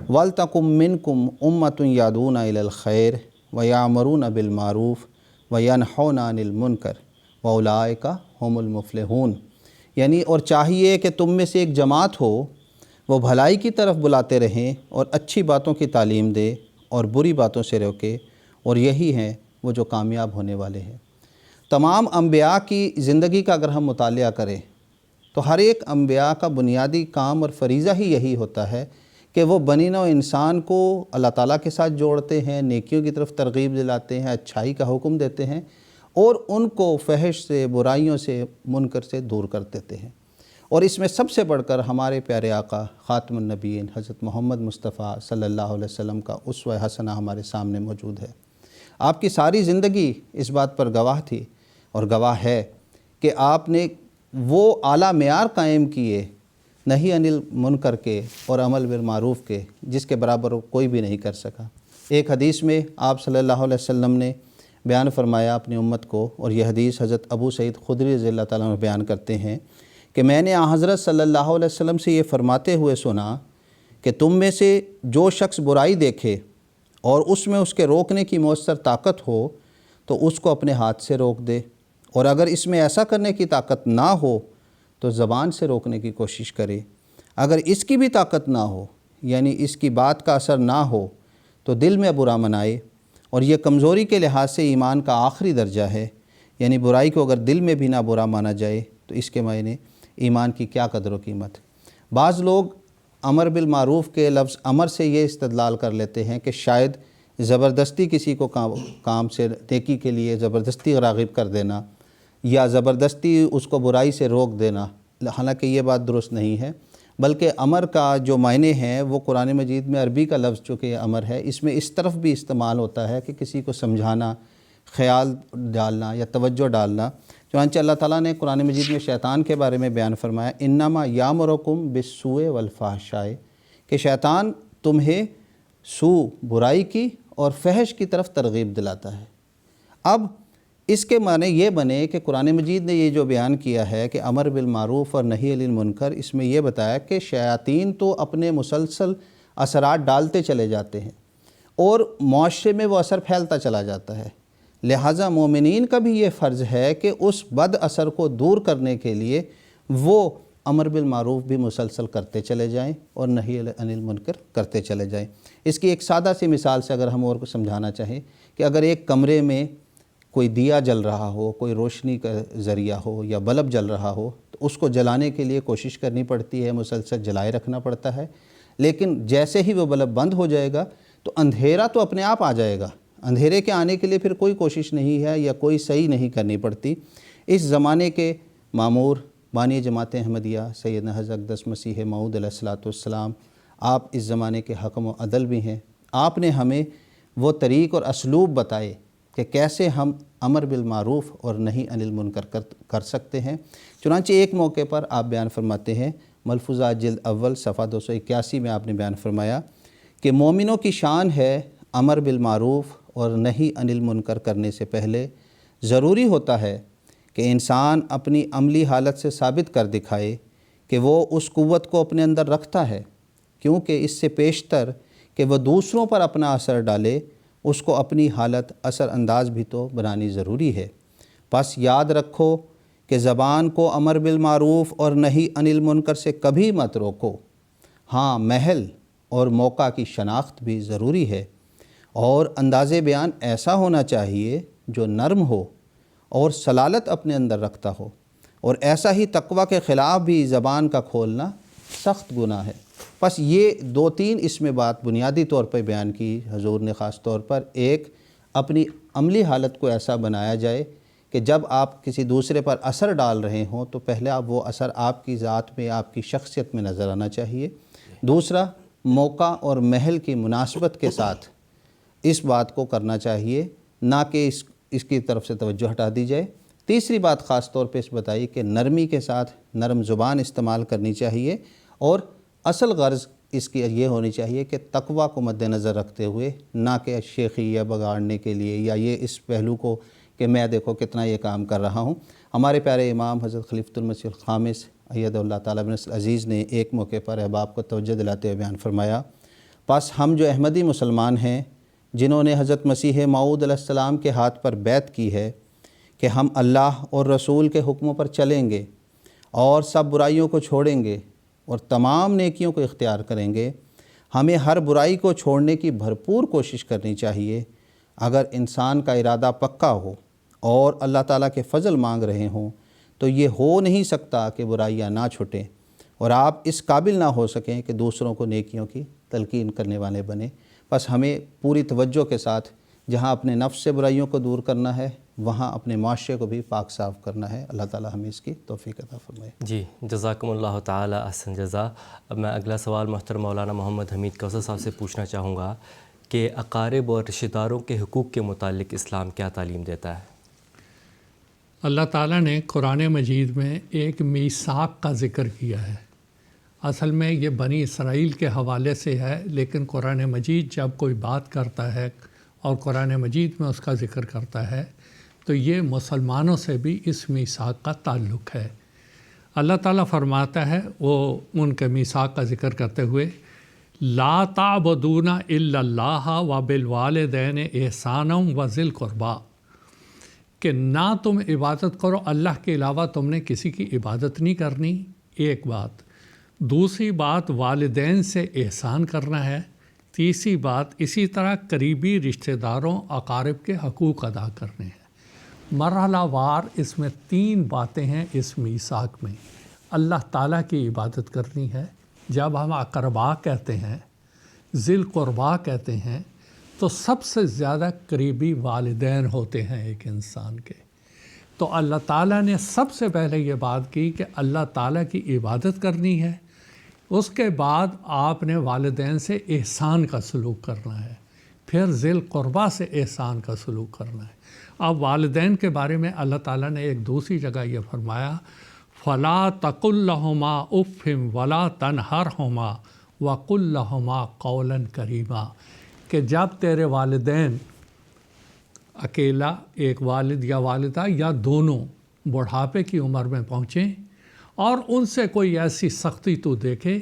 وَلْتَكُمْ مِنْكُمْ أُمَّةٌ يَدْعُونَ إِلَى الْخَيْرِ وَيَأْمُرُونَ بِالْمَعْرُوفِ وَيَنْهَوْنَ عَنِ الْمُنْكَرِ وَأُولَئِكَ هُمُ الْمُفْلِحُونَ، یعنی اور چاہیے کہ تم میں سے ایک جماعت ہو، وہ بھلائی کی طرف بلاتے رہیں اور اچھی باتوں کی تعلیم دے اور بری باتوں سے روکے، اور یہی ہیں وہ جو کامیاب ہونے والے ہیں۔ تمام انبیاء کی زندگی کا اگر ہم مطالعہ کریں تو ہر ایک انبیاء کا بنیادی کام اور فریضہ ہی یہی ہوتا ہے کہ وہ بنی نوع انسان کو اللہ تعالیٰ کے ساتھ جوڑتے ہیں، نیکیوں کی طرف ترغیب دلاتے ہیں، اچھائی کا حکم دیتے ہیں، اور ان کو فحش سے، برائیوں سے، منکر سے دور کر دیتے ہیں۔ اور اس میں سب سے بڑھ کر ہمارے پیارے آقا خاتم النبیین حضرت محمد مصطفیٰ صلی اللہ علیہ وسلم کا اسوہ حسنہ ہمارے سامنے موجود ہے۔ آپ کی ساری زندگی اس بات پر گواہ تھی اور گواہ ہے کہ آپ نے وہ اعلیٰ معیار قائم کیے نہی عن المنکر کے اور عمل بالمعروف کے، جس کے برابر کوئی بھی نہیں کر سکا۔ ایک حدیث میں آپ صلی اللہ علیہ وسلم نے بیان فرمایا اپنی امت کو، اور یہ حدیث حضرت ابو سعید خدری رضی اللہ تعالیٰ عنہ بیان کرتے ہیں کہ میں نے حضرت صلی اللہ علیہ وسلم سے یہ فرماتے ہوئے سنا کہ تم میں سے جو شخص برائی دیکھے اور اس میں اس کے روکنے کی مؤثر طاقت ہو تو اس کو اپنے ہاتھ سے روک دے، اور اگر اس میں ایسا کرنے کی طاقت نہ ہو تو زبان سے روکنے کی کوشش کرے۔ اگر اس کی بھی طاقت نہ ہو، یعنی اس کی بات کا اثر نہ ہو، تو دل میں برا منائے، اور یہ کمزوری کے لحاظ سے ایمان کا آخری درجہ ہے، یعنی برائی کو اگر دل میں بھی نہ برا مانا جائے تو اس کے معنی ایمان کی کیا قدر و قیمت۔ بعض لوگ امر بالمعروف کے لفظ امر سے یہ استدلال کر لیتے ہیں کہ شاید زبردستی کسی کو کام سے، نیکی کے لیے زبردستی راغب کر دینا یا زبردستی اس کو برائی سے روک دینا، حالانکہ یہ بات درست نہیں ہے، بلکہ امر کا جو معنی ہیں وہ قرآن مجید میں عربی کا لفظ چونکہ امر ہے، اس میں اس طرف بھی استعمال ہوتا ہے کہ کسی کو سمجھانا، خیال ڈالنا یا توجہ ڈالنا۔ چنانچہ اللہ تعالیٰ نے قرآن مجید میں شیطان کے بارے میں بیان فرمایا انما یامرکم بالسوء والفحشاء، کہ شیطان تمہیں سوء برائی کی اور فحش کی طرف ترغیب دلاتا ہے۔ اب اس کے معنی یہ بنے کہ قرآن مجید نے یہ جو بیان کیا ہے کہ امر بالمعروف اور نہی عن المنکر، اس میں یہ بتایا کہ شیاطین تو اپنے مسلسل اثرات ڈالتے چلے جاتے ہیں اور معاشرے میں وہ اثر پھیلتا چلا جاتا ہے، لہٰذا مومنین کا بھی یہ فرض ہے کہ اس بد اثر کو دور کرنے کے لیے وہ امر بالمعروف بھی مسلسل کرتے چلے جائیں اور نہی عن المنکر کرتے چلے جائیں۔ اس کی ایک سادہ سی مثال سے اگر ہم اور کو سمجھانا چاہیں کہ اگر ایک کمرے میں کوئی دیا جل رہا ہو، کوئی روشنی کا ذریعہ ہو یا بلب جل رہا ہو، تو اس کو جلانے کے لیے کوشش کرنی پڑتی ہے، مسلسل جلائے رکھنا پڑتا ہے، لیکن جیسے ہی وہ بلب بند ہو جائے گا تو اندھیرا تو اپنے آپ آ جائے گا، اندھیرے کے آنے کے لیے پھر کوئی کوشش نہیں ہے یا کوئی صحیح نہیں کرنی پڑتی۔ اس زمانے کے معمور بانی جماعت احمدیہ سیدنا حضرت اقدس مسیح موعود علیہ الصلوۃ والسلام، آپ اس زمانے کے حکم و عدل بھی ہیں۔ آپ نے ہمیں وہ طریق اور اسلوب بتائے کہ کیسے ہم امر بالمعروف اور نہی عن المنکر کر سکتے ہیں۔ چنانچہ ایک موقع پر آپ بیان فرماتے ہیں، ملفوظات جلد اول صفحہ 281 میں آپ نے بیان فرمایا کہ مومنوں کی شان ہے امر بالمعروف اور نہی عن المنکر کرنے سے پہلے ضروری ہوتا ہے کہ انسان اپنی عملی حالت سے ثابت کر دکھائے کہ وہ اس قوت کو اپنے اندر رکھتا ہے، کیونکہ اس سے پیشتر کہ وہ دوسروں پر اپنا اثر ڈالے، اس کو اپنی حالت اثر انداز بھی تو بنانی ضروری ہے۔ پس یاد رکھو کہ زبان کو امر بالمعروف اور نہی عن المنکر سے کبھی مت روکو، ہاں محل اور موقع کی شناخت بھی ضروری ہے، اور انداز بیان ایسا ہونا چاہیے جو نرم ہو اور سلالت اپنے اندر رکھتا ہو، اور ایسا ہی تقوی کے خلاف بھی زبان کا کھولنا سخت گناہ ہے۔ بس یہ دو تین اس میں بات بنیادی طور پر بیان کی حضور نے، خاص طور پر ایک اپنی عملی حالت کو ایسا بنایا جائے کہ جب آپ کسی دوسرے پر اثر ڈال رہے ہوں تو پہلے وہ اثر آپ کی ذات میں، آپ کی شخصیت میں نظر آنا چاہیے۔ دوسرا، موقع اور محل کی مناسبت کے ساتھ اس بات کو کرنا چاہیے، نہ کہ اس کی طرف سے توجہ ہٹا دی جائے۔ تیسری بات خاص طور پہ اس بتائی کہ نرمی کے ساتھ نرم زبان استعمال کرنی چاہیے، اور اصل غرض اس کی یہ ہونی چاہیے کہ تقوی کو مد نظر رکھتے ہوئے، نہ کہ شیخی یا بگاڑنے کے لیے یا یہ اس پہلو کو کہ میں دیکھو کتنا یہ کام کر رہا ہوں۔ ہمارے پیارے امام حضرت خلیفۃ المسیح الخامس ایدہ اللہ تعالیٰ بن العزیز نے ایک موقع پر احباب کو توجہ دلاتے ہوئے بیان فرمایا، پس ہم جو احمدی مسلمان ہیں جنہوں نے حضرت مسیح موعود علیہ السلام کے ہاتھ پر بیعت کی ہے کہ ہم اللہ اور رسول کے حکموں پر چلیں گے اور سب برائیوں کو چھوڑیں گے اور تمام نیکیوں کو اختیار کریں گے، ہمیں ہر برائی کو چھوڑنے کی بھرپور کوشش کرنی چاہیے۔ اگر انسان کا ارادہ پکا ہو اور اللہ تعالیٰ کے فضل مانگ رہے ہوں تو یہ ہو نہیں سکتا کہ برائیاں نہ چھٹیں اور آپ اس قابل نہ ہو سکیں کہ دوسروں کو نیکیوں کی تلقین کرنے والے بنیں۔ بس ہمیں پوری توجہ کے ساتھ جہاں اپنے نفس سے برائیوں کو دور کرنا ہے وہاں اپنے معاشرے کو بھی پاک صاف کرنا ہے۔ اللہ تعالیٰ ہمیں اس کی توفیق عطا فرمائے۔ جی جزاکم اللہ تعالی احسن جزا۔ اب میں اگلا سوال محترم مولانا محمد حمید کوثر صاحب سے پوچھنا چاہوں گا کہ اقارب اور رشتہ داروں کے حقوق کے متعلق اسلام کیا تعلیم دیتا ہے؟ اللہ تعالیٰ نے قرآن مجید میں ایک میثاق کا ذکر کیا ہے۔ اصل میں یہ بنی اسرائیل کے حوالے سے ہے، لیکن قرآن مجید جب کوئی بات کرتا ہے اور قرآن مجید میں اس کا ذکر کرتا ہے تو یہ مسلمانوں سے بھی اس میثاق کا تعلق ہے۔ اللہ تعالیٰ فرماتا ہے، وہ ان کے میثاق کا ذکر کرتے ہوئے، لا تعبدون الا اللہ وبالوالدین احسانا وذی القربیٰ، کہ نہ تم عبادت کرو اللہ کے علاوہ تم نے کسی کی عبادت نہیں کرنی، ایک بات۔ دوسری بات والدین سے احسان کرنا ہے۔ تیسری بات اسی طرح قریبی رشتہ داروں اقارب کے حقوق ادا کرنے ہیں۔ مرحلہ وار اس میں 3 باتیں ہیں اس میثاق میں۔ اللہ تعالیٰ کی عبادت کرنی ہے۔ جب ہم اقربا کہتے ہیں، ذی القربیٰ کہتے ہیں، تو سب سے زیادہ قریبی والدین ہوتے ہیں ایک انسان کے۔ تو اللہ تعالیٰ نے سب سے پہلے یہ بات کی کہ اللہ تعالیٰ کی عبادت کرنی ہے، اس کے بعد آپ نے والدین سے احسان کا سلوک کرنا ہے، پھر ذی القربیٰ سے احسان کا سلوک کرنا ہے۔ اب والدین کے بارے میں اللہ تعالیٰ نے ایک دوسری جگہ یہ فرمایا، فَلَا تَقُلْ لَهُمَا أُفٍّ وَلَا تَنْهَرْهُمَا وَقُلْ لَهُمَا قَوْلًا كَرِيمًا، کہ جب تیرے والدین اکیلا، ایک والد یا والدہ یا دونوں بڑھاپے کی عمر میں پہنچیں اور ان سے کوئی ایسی سختی تو دیکھے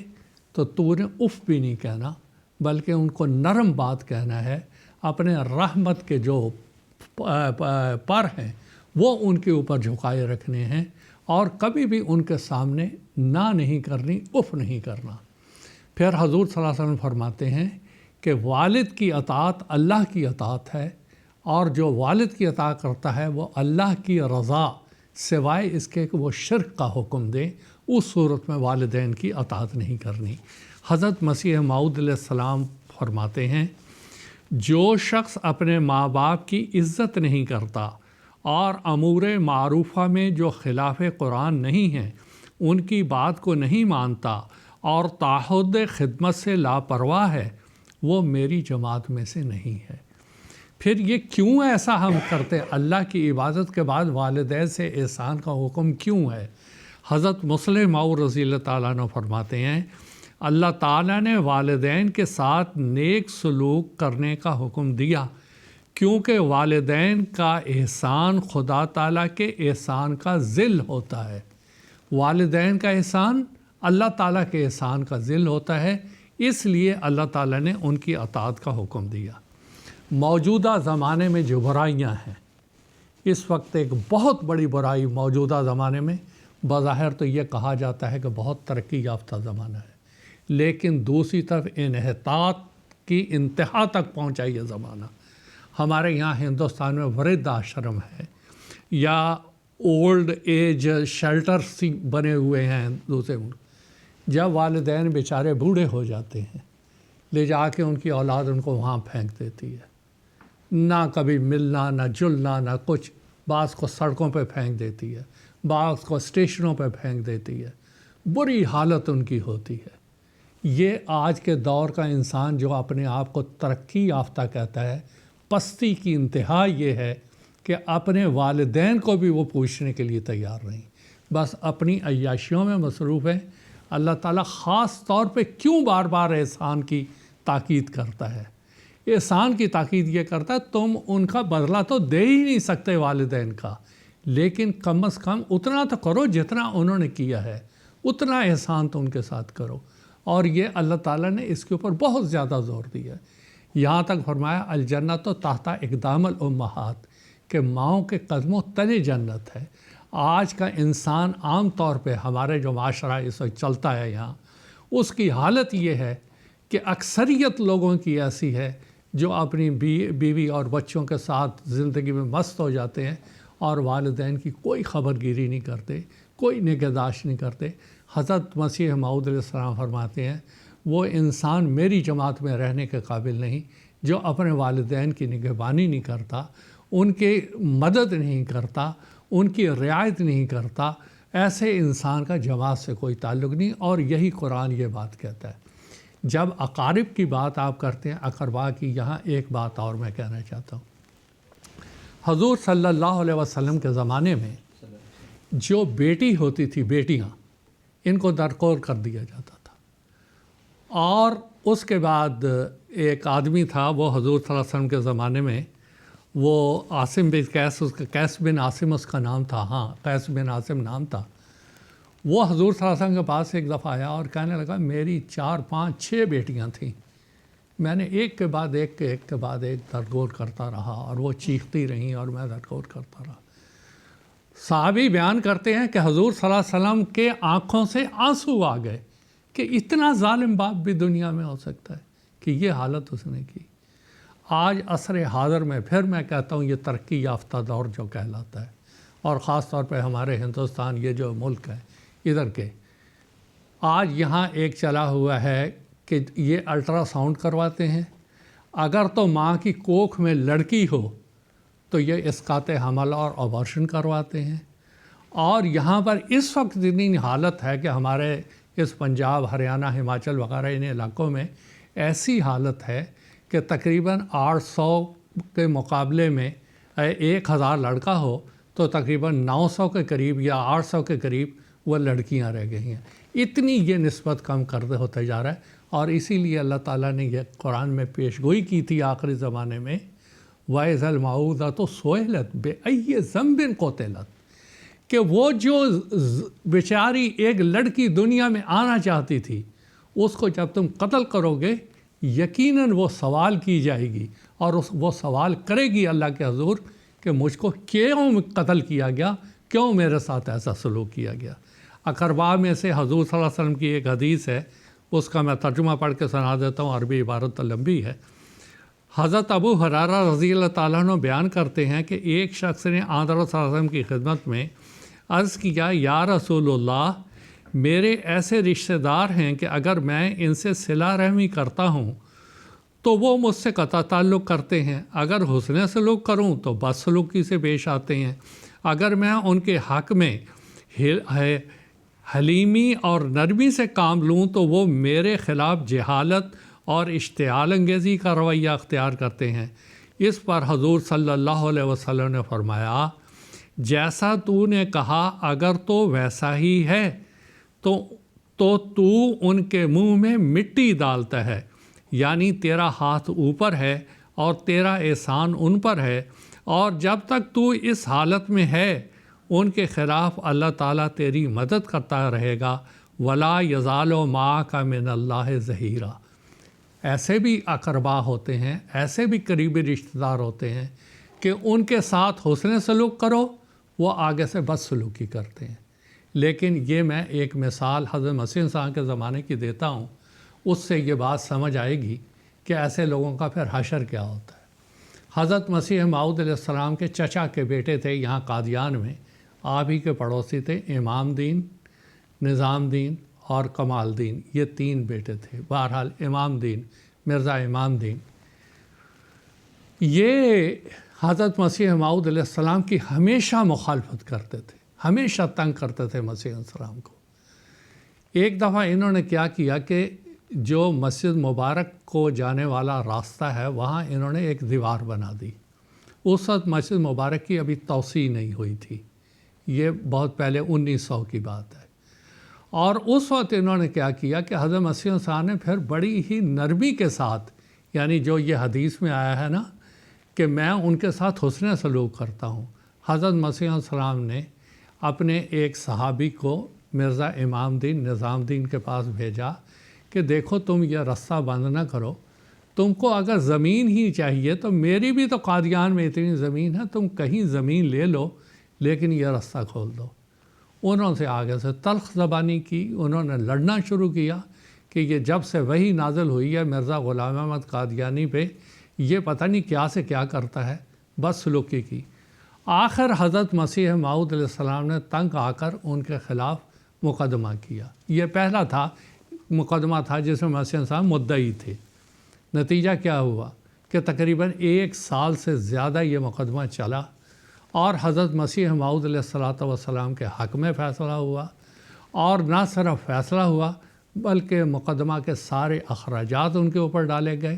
تو تو نے اف بھی نہیں کہنا، بلکہ ان کو نرم بات کہنا ہے۔ اپنے رحمت کے جو پر ہیں وہ ان کے اوپر جھکائے رکھنے ہیں اور کبھی بھی ان کے سامنے نہ نہیں کرنی، اف نہیں کرنا۔ پھر حضور صلی اللہ علیہ وسلم فرماتے ہیں کہ والد کی اطاعت اللہ کی اطاعت ہے، اور جو والد کی اطاعت کرتا ہے وہ اللہ کی رضا سوائے اس کے کہ وہ شرک کا حکم دے، اس صورت میں والدین کی اطاعت نہیں کرنی۔ حضرت مسیح موعود علیہ السلام فرماتے ہیں، جو شخص اپنے ماں باپ کی عزت نہیں کرتا اور امور معروفہ میں جو خلاف قرآن نہیں ہیں ان کی بات کو نہیں مانتا اور تعہد خدمت سے لاپرواہ ہے، وہ میری جماعت میں سے نہیں ہے۔ پھر یہ کیوں ایسا ہم کرتے؟ اللہ کی عبادت کے بعد والدین سے احسان کا حکم کیوں ہے؟ حضرت مسلم موعود رضی اللہ تعالیٰ عنہ فرماتے ہیں، اللہ تعالیٰ نے والدین کے ساتھ نیک سلوک کرنے کا حکم دیا کیونکہ والدین کا احسان خدا تعالیٰ کے احسان کا ذل ہوتا ہے۔ والدین کا احسان اللہ تعالیٰ کے احسان کا ذل ہوتا ہے، اس لیے اللہ تعالیٰ نے ان کی اطاعت کا حکم دیا۔ موجودہ زمانے میں جو برائیاں ہیں، اس وقت ایک بہت بڑی برائی موجودہ زمانے میں، بظاہر تو یہ کہا جاتا ہے کہ بہت ترقی یافتہ زمانہ ہے، لیکن دوسری طرف انحطاط کی انتہا تک پہنچا یہ زمانہ۔ ہمارے یہاں ہندوستان میں ورد آشرم ہے یا اولڈ ایج شیلٹرز بنے ہوئے ہیں دوسرے ملک۔ جب والدین بیچارے بوڑھے ہو جاتے ہیں، لے جا کے ان کی اولاد ان کو وہاں پھینک دیتی ہے، نہ کبھی ملنا نہ جلنا نہ کچھ، بعض کو سڑکوں پہ پھینک دیتی ہے، بعض کو اسٹیشنوں پہ پھینک دیتی ہے، بری حالت ان کی ہوتی ہے۔ یہ آج کے دور کا انسان جو اپنے آپ کو ترقی یافتہ کہتا ہے، پستی کی انتہا یہ ہے کہ اپنے والدین کو بھی وہ پوچھنے کے لیے تیار نہیں، بس اپنی عیاشیوں میں مصروف ہیں۔ اللہ تعالیٰ خاص طور پہ کیوں بار بار احسان کی تاکید کرتا ہے؟ احسان کی تاکید یہ کرتا ہے تم ان کا بدلہ تو دے ہی نہیں سکتے والدین کا، لیکن کم از کم اتنا تو کرو جتنا انہوں نے کیا ہے، اتنا احسان تو ان کے ساتھ کرو۔ اور یہ اللہ تعالیٰ نے اس کے اوپر بہت زیادہ زور دیا ہے، یہاں تک فرمایا الجنت تحت اقدام الامہات، کہ ماؤں کے قدموں تلے جنت ہے۔ آج کا انسان عام طور پہ ہمارے جو معاشرہ اس وقت چلتا ہے یہاں، اس کی حالت یہ ہے کہ اکثریت لوگوں کی ایسی ہے جو اپنی بیوی اور بچوں کے ساتھ زندگی میں مست ہو جاتے ہیں اور والدین کی کوئی خبر گیری نہیں کرتے، کوئی نگہداشت نہیں کرتے۔ حضرت مسیح موعود علیہ السلام فرماتے ہیں وہ انسان میری جماعت میں رہنے کے قابل نہیں جو اپنے والدین کی نگہبانی نہیں کرتا، ان کی مدد نہیں کرتا، ان کی رعایت نہیں کرتا، ایسے انسان کا جماعت سے کوئی تعلق نہیں۔ اور یہی قرآن یہ بات کہتا ہے۔ جب اقارب کی بات آپ کرتے ہیں، اقربا کی، یہاں ایک بات اور میں کہنا چاہتا ہوں۔ حضور صلی اللہ علیہ وسلم کے زمانے میں جو بیٹی ہوتی تھی، بیٹیاں، ان کو درکور کر دیا جاتا تھا۔ اور اس کے بعد ایک آدمی تھا، وہ حضور صلی اللہ علیہ وسلم کے زمانے میں، وہ عاصم بن قیس، اس کا قیس بن عاصم اس کا نام تھا، ہاں قیس بن عاصم نام تھا۔ وہ حضور صلی اللہ علیہ وسلم کے پاس ایک دفعہ آیا اور کہنے لگا میری 4 5 6 بیٹیاں تھیں، میں نے ایک کے بعد ایک درگور کرتا رہا اور وہ چیختی رہیں اور میں درگور کرتا رہا۔ صحابی بیان کرتے ہیں کہ حضور صلی اللہ علیہ وسلم کے آنکھوں سے آنسو آ گئے کہ اتنا ظالم باپ بھی دنیا میں ہو سکتا ہے، کہ یہ حالت اس نے کی۔ آج عصر حاضر میں پھر میں کہتا ہوں یہ ترقی یافتہ دور جو کہلاتا ہے، اور خاص طور پہ ہمارے ہندوستان یہ جو ملک ہے ادھر کے، آج یہاں ایک چلا ہوا ہے کہ یہ الٹرا ساؤنڈ کرواتے ہیں، اگر تو ماں کی کوکھ میں لڑکی ہو تو یہ اسقاط حمل اور ابارشن کرواتے ہیں۔ اور یہاں پر اس وقت اتنی حالت ہے کہ ہمارے اس پنجاب، ہریانہ، ہماچل وغیرہ ان علاقوں میں ایسی حالت ہے کہ تقریباً 800 کے مقابلے میں 1000 لڑکا ہو تو تقریباً 900 کے قریب یا 800 کے قریب وہ لڑکیاں رہ گئی ہیں۔ اتنی یہ نسبت کم کرتے ہوتے جا رہا ہے، اور اسی لیے اللہ تعالیٰ نے یہ قرآن میں پیشگوئی کی تھی آخری زمانے میں، وَإِذَا الْمَوْءُودَةُ سُئِلَتْ بِأَيِّ ذَنبٍ قُتِلَتْ، کہ وہ جو بیچاری ایک لڑکی دنیا میں آنا چاہتی تھی، اس کو جب تم قتل کرو گے یقیناً وہ سوال کی جائے گی، اور وہ سوال کرے گی اللہ کے حضور کہ مجھ کو کیوں قتل کیا گیا، کیوں میرے ساتھ ایسا سلوک کیا گیا۔ اقربا میں سے حضور صلی اللہ علیہ وسلم کی ایک حدیث ہے، اس کا میں ترجمہ پڑھ کے سنا دیتا ہوں، عربی عبارت تو لمبی ہے۔ حضرت ابو ہریرہ رضی اللہ تعالیٰ عنہ بیان کرتے ہیں کہ ایک شخص نے آن حضرت صلی اللہ علیہ وسلم کی خدمت میں عرض کیا، یا رسول اللہ، میرے ایسے رشتہ دار ہیں کہ اگر میں ان سے صلہ رحمی کرتا ہوں تو وہ مجھ سے قطع تعلق کرتے ہیں، اگر حسن سلوک کروں تو بد سلوکی سے پیش آتے ہیں، اگر میں ان کے حق میں حلیمی اور نرمی سے کام لوں تو وہ میرے خلاف جہالت اور اشتعال انگیزی کا رویہ اختیار کرتے ہیں۔ اس پر حضور صلی اللہ علیہ وسلم نے فرمایا، جیسا تو نے کہا اگر تو ویسا ہی ہے تو ان کے منہ میں مٹی ڈالتا ہے، یعنی تیرا ہاتھ اوپر ہے اور تیرا احسان ان پر ہے، اور جب تک تو اس حالت میں ہے ان کے خلاف اللہ تعالیٰ تیری مدد کرتا رہے گا، ولا یزال معک من اللہ ظہیرا۔ ایسے بھی اقربا ہوتے ہیں، ایسے بھی قریبی رشتہ دار ہوتے ہیں کہ ان کے ساتھ حسن سلوک کرو، وہ آگے سے بد سلوکی کرتے ہیں۔ لیکن یہ میں ایک مثال حضرت مسیح صاحب کے زمانے کی دیتا ہوں، اس سے یہ بات سمجھ آئے گی کہ ایسے لوگوں کا پھر حشر کیا ہوتا ہے۔ حضرت مسیح موعود علیہ السلام کے چچا کے بیٹے تھے یہاں قادیان میں، آپ ہی کے پڑوسی تھے، امام دین، نظام دین اور کمال دین، یہ 3 بیٹے تھے۔ بہرحال امام دین، مرزا امام دین، یہ حضرت مسیح موعود علیہ السلام کی ہمیشہ مخالفت کرتے تھے، ہمیشہ تنگ کرتے تھے مسیح علیہ السلام کو۔ ایک دفعہ انہوں نے کیا کیا کہ جو مسجد مبارک کو جانے والا راستہ ہے وہاں انہوں نے ایک دیوار بنا دی۔ اس وقت مسجد مبارک کی ابھی توسیع نہیں ہوئی تھی، یہ بہت پہلے 1900 کی بات ہے۔ اور اس وقت انہوں نے کیا کیا کہ حضرت مسیح صاحب نے پھر بڑی ہی نرمی کے ساتھ، یعنی جو یہ حدیث میں آیا ہے نا کہ میں ان کے ساتھ حسن سلوک کرتا ہوں، حضرت مسیح السلام نے اپنے ایک صحابی کو مرزا امام دین، نظام دین کے پاس بھیجا کہ دیکھو تم یہ رستہ بند نہ کرو، تم کو اگر زمین ہی چاہیے تو میری بھی تو قادیان میں اتنی زمین ہے، تم کہیں زمین لے لو لیکن یہ رستہ کھول دو۔ انہوں سے آگے سے تلخ زبانی کی، انہوں نے لڑنا شروع کیا کہ یہ جب سے وہی نازل ہوئی ہے مرزا غلام احمد قادیانی پہ، یہ پتہ نہیں کیا سے کیا کرتا ہے، بس سلوکی کی۔ آخر حضرت مسیح موعود علیہ السلام نے تنگ آ کر ان کے خلاف مقدمہ کیا۔ یہ پہلا مقدمہ تھا جس میں مسیح السلام مدعی تھے۔ نتیجہ کیا ہوا کہ تقریباً 1 سال سے زیادہ یہ مقدمہ چلا اور حضرت مسیح موعود علیہ السلام کے حق میں فیصلہ ہوا، اور نہ صرف فیصلہ ہوا بلکہ مقدمہ کے سارے اخراجات ان کے اوپر ڈالے گئے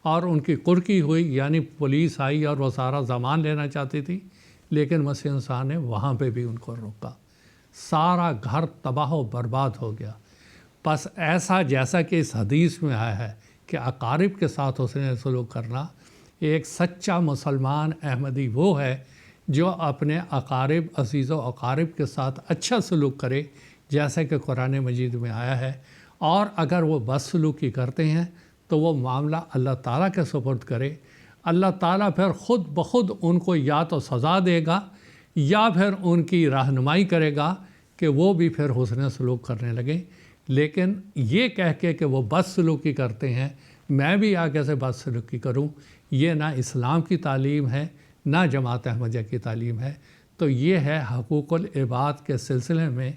اور ان کی قرقی ہوئی، یعنی پولیس آئی اور وہ سارا زمان لینا چاہتی تھی، لیکن مسیح انسان نے وہاں پہ بھی ان کو روکا۔ سارا گھر تباہ و برباد ہو گیا۔ بس ایسا جیسا کہ اس حدیث میں آیا ہے کہ اقارب کے ساتھ حسن سلوک کرنا، ایک سچا مسلمان احمدی وہ ہے جو اپنے اقارب، عزیز و اقارب کے ساتھ اچھا سلوک کرے جیسے کہ قرآن مجید میں آیا ہے، اور اگر وہ بدسلوکی کرتے ہیں تو وہ معاملہ اللہ تعالیٰ کے سپرد کرے۔ اللہ تعالیٰ پھر خود بخود ان کو یا تو سزا دے گا یا پھر ان کی رہنمائی کرے گا کہ وہ بھی پھر حسن سلوک کرنے لگیں۔ لیکن یہ کہہ کے کہ وہ بدسلوکی کرتے ہیں، میں بھی آگے سے بدسلوکی کروں، یہ نہ اسلام کی تعلیم ہے نہ جماعت احمدیہ کی تعلیم ہے۔ تو یہ ہے حقوق العباد کے سلسلے میں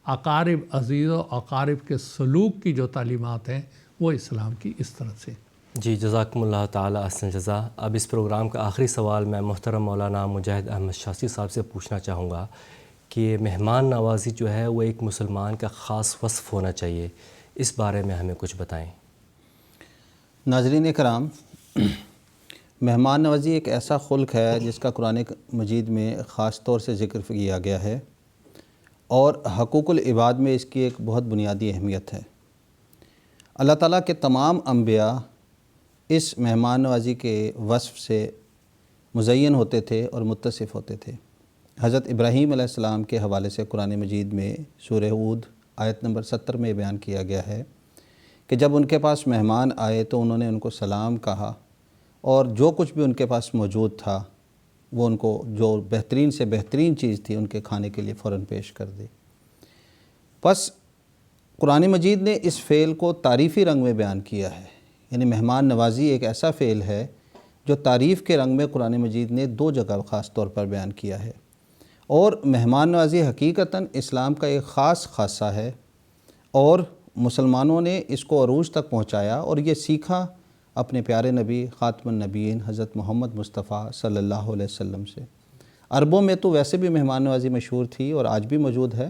اقارب، عزیز و اقارب کے سلوک کی جو تعلیمات ہیں وہ اسلام کی اس طرح سے۔ جی، جزاکم اللہ تعالیٰ احسن جزا۔ اب اس پروگرام کا آخری سوال میں محترم مولانا مجاہد احمد شاذلی صاحب سے پوچھنا چاہوں گا کہ مہمان نوازی جو ہے وہ ایک مسلمان کا خاص وصف ہونا چاہیے، اس بارے میں ہمیں کچھ بتائیں۔ ناظرین کرام، مہمان نوازی ایک ایسا خلق ہے جس کا قرآن مجید میں خاص طور سے ذکر کیا گیا ہے، اور حقوق العباد میں اس کی ایک بہت بنیادی اہمیت ہے۔ اللہ تعالیٰ کے تمام انبیاء اس مہمان نوازی کے وصف سے مزین ہوتے تھے اور متصف ہوتے تھے۔ حضرت ابراہیم علیہ السلام کے حوالے سے قرآن مجید میں سورہ ہود آیت نمبر 70 میں بیان کیا گیا ہے کہ جب ان کے پاس مہمان آئے تو انہوں نے ان کو سلام کہا، اور جو کچھ بھی ان کے پاس موجود تھا وہ ان کو جو بہترین سے بہترین چیز تھی ان کے کھانے کے لیے فوراً پیش کر دی۔ پس قرآن مجید نے اس فعل کو تعریفی رنگ میں بیان کیا ہے، یعنی مہمان نوازی ایک ایسا فعل ہے جو تعریف کے رنگ میں قرآن مجید نے 2 جگہ خاص طور پر بیان کیا ہے، اور مہمان نوازی حقیقتاً اسلام کا ایک خاص خاصہ ہے، اور مسلمانوں نے اس کو عروج تک پہنچایا اور یہ سیکھا اپنے پیارے نبی خاتم النبیین حضرت محمد مصطفیٰ صلی اللہ علیہ وسلم سے۔ عربوں میں تو ویسے بھی مہمان نوازی مشہور تھی اور آج بھی موجود ہے،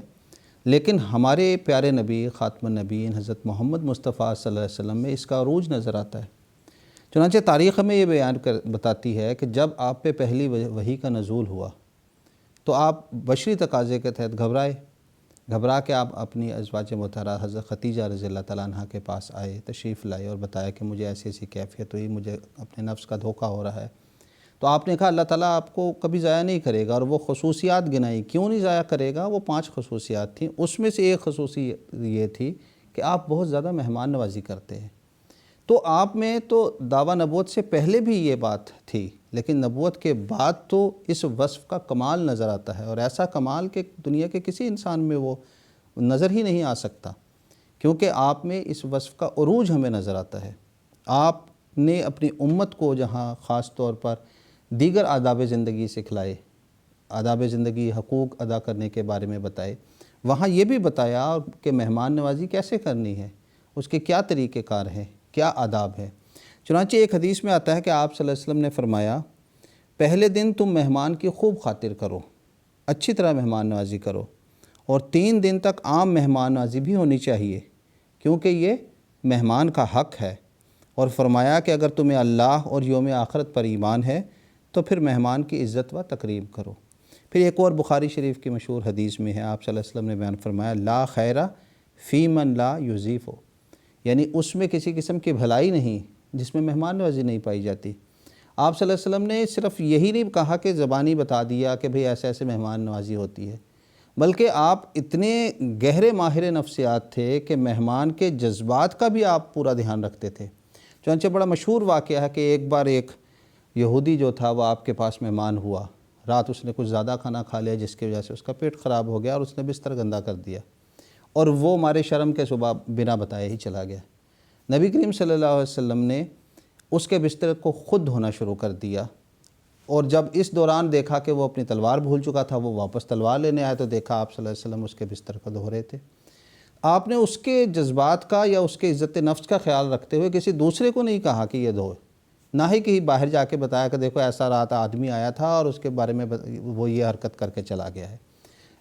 لیکن ہمارے پیارے نبی خاتم النبیین حضرت محمد مصطفیٰ صلی اللہ علیہ وسلم میں اس کا عروج نظر آتا ہے۔ چنانچہ تاریخ میں یہ بیان بتاتی ہے کہ جب آپ پہ پہلی وحی کا نزول ہوا تو آپ بشری تقاضے کے تحت گھبرا کے آپ اپنی ازواج مطہرہ حضرت ختیجہ رضی اللہ تعالیٰ عنہ کے پاس آئے، تشریف لائے اور بتایا کہ مجھے ایسی ایسی کیفیت ہوئی، مجھے اپنے نفس کا دھوکہ ہو رہا ہے۔ تو آپ نے کہا اللہ تعالیٰ آپ کو کبھی ضائع نہیں کرے گا، اور وہ خصوصیات گنائی، کیوں نہیں ضائع کرے گا؟ وہ 5 خصوصیات تھیں، اس میں سے ایک خصوصیت یہ تھی کہ آپ بہت زیادہ مہمان نوازی کرتے ہیں۔ تو آپ میں تو دعویٰ نبوت سے پہلے بھی یہ بات تھی، لیکن نبوت کے بعد تو اس وصف کا کمال نظر آتا ہے، اور ایسا کمال کہ دنیا کے کسی انسان میں وہ نظر ہی نہیں آ سکتا، کیونکہ آپ میں اس وصف کا عروج ہمیں نظر آتا ہے۔ آپ نے اپنی امت کو جہاں خاص طور پر دیگر آداب زندگی سکھلائے، آداب زندگی حقوق ادا کرنے کے بارے میں بتائے، وہاں یہ بھی بتایا کہ مہمان نوازی کیسے کرنی ہے، اس کے کیا طریقہ کار ہیں، کیا آداب ہے۔ چنانچہ ایک حدیث میں آتا ہے کہ آپ صلی اللہ علیہ وسلم نے فرمایا، پہلے دن تم مہمان کی خوب خاطر کرو، اچھی طرح مہمان نوازی کرو، اور 3 دن تک عام مہمان نوازی بھی ہونی چاہیے، کیونکہ یہ مہمان کا حق ہے۔ اور فرمایا کہ اگر تمہیں اللہ اور یوم آخرت پر ایمان ہے تو پھر مہمان کی عزت و تکریم کرو۔ پھر ایک اور بخاری شریف کی مشہور حدیث میں ہے، آپ صلی اللہ علیہ وسلم نے بیان فرمایا، لا خیرہ فی من لا یضیف، یعنی اس میں کسی قسم کی بھلائی نہیں جس میں مہمان نوازی نہیں پائی جاتی۔ آپ صلی اللہ علیہ وسلم نے صرف یہی نہیں کہا کہ زبانی بتا دیا کہ بھئی ایسے ایسے مہمان نوازی ہوتی ہے، بلکہ آپ اتنے گہرے ماہر نفسیات تھے کہ مہمان کے جذبات کا بھی آپ پورا دھیان رکھتے تھے۔ چنانچہ بڑا مشہور واقعہ ہے کہ ایک بار ایک یہودی جو تھا وہ آپ کے پاس مہمان ہوا، رات اس نے کچھ زیادہ کھانا کھا لیا جس کی وجہ سے اس کا پیٹ خراب ہو گیا اور اس نے بستر گندا کر دیا، اور وہ ہمارے شرم کے صبح بنا بتائے ہی چلا گیا۔ نبی کریم صلی اللہ علیہ وسلم نے اس کے بستر کو خود دھونا شروع کر دیا، اور جب اس دوران دیکھا کہ وہ اپنی تلوار بھول چکا تھا، وہ واپس تلوار لینے آیا تو دیکھا آپ صلی اللہ علیہ وسلم اس کے بستر کو دھو رہے تھے۔ آپ نے اس کے جذبات کا یا اس کے عزت نفس کا خیال رکھتے ہوئے کسی دوسرے کو نہیں کہا کہ یہ دھوئے، نہ ہی کہیں باہر جا کے بتایا کہ دیکھو ایسا رات آدمی آیا تھا اور اس کے بارے میں وہ یہ حرکت کر کے چلا گیا ہے۔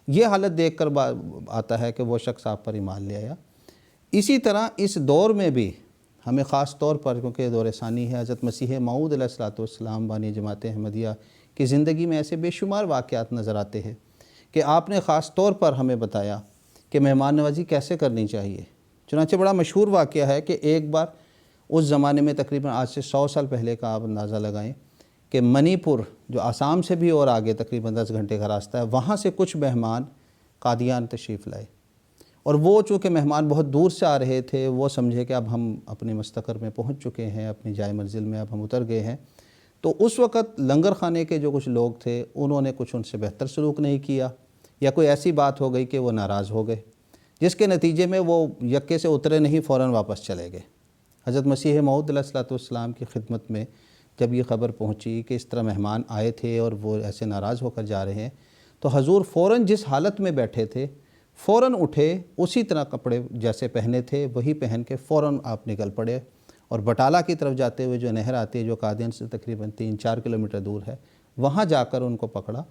یہ حالت دیکھ کر آتا ہے کہ وہ شخص آپ پر ایمان لے آیا۔ اسی طرح اس دور میں بھی ہمیں خاص طور پر، کیونکہ یہ دور ثانی ہے، حضرت مسیح موعود علیہ السلام بانی جماعت احمدیہ کی زندگی میں ایسے بے شمار واقعات نظر آتے ہیں کہ آپ نے خاص طور پر ہمیں بتایا کہ مہمان نوازی کیسے کرنی چاہیے۔ چنانچہ بڑا مشہور واقعہ ہے کہ ایک بار اس زمانے میں تقریباً آج سے 100 سال پہلے کا آپ اندازہ لگائیں کہ منی پور جو آسام سے بھی اور آگے تقریباً 10 گھنٹے کا راستہ ہے، وہاں سے کچھ مہمان قادیان تشریف لائے، اور وہ چونکہ مہمان بہت دور سے آ رہے تھے، وہ سمجھے کہ اب ہم اپنے مستقر میں پہنچ چکے ہیں، اپنی جائے منزل میں اب ہم اتر گئے ہیں۔ تو اس وقت لنگر خانے کے جو کچھ لوگ تھے انہوں نے کچھ ان سے بہتر سلوک نہیں کیا، یا کوئی ایسی بات ہو گئی کہ وہ ناراض ہو گئے، جس کے نتیجے میں وہ یکے سے اترے نہیں، فوراً واپس چلے گئے۔ حضرت مسیح موعود علیہ السلام کی خدمت میں جب یہ خبر پہنچی کہ اس طرح مہمان آئے تھے اور وہ ایسے ناراض ہو کر جا رہے ہیں، تو حضور فوراً جس حالت میں بیٹھے تھے فوراً اٹھے، اسی طرح کپڑے جیسے پہنے تھے وہی پہن کے فوراً آپ نکل پڑے، اور بٹالہ کی طرف جاتے ہوئے جو نہر آتی ہے جو قادیان سے تقریباً 3-4 کلومیٹر دور ہے، وہاں جا کر ان کو پکڑا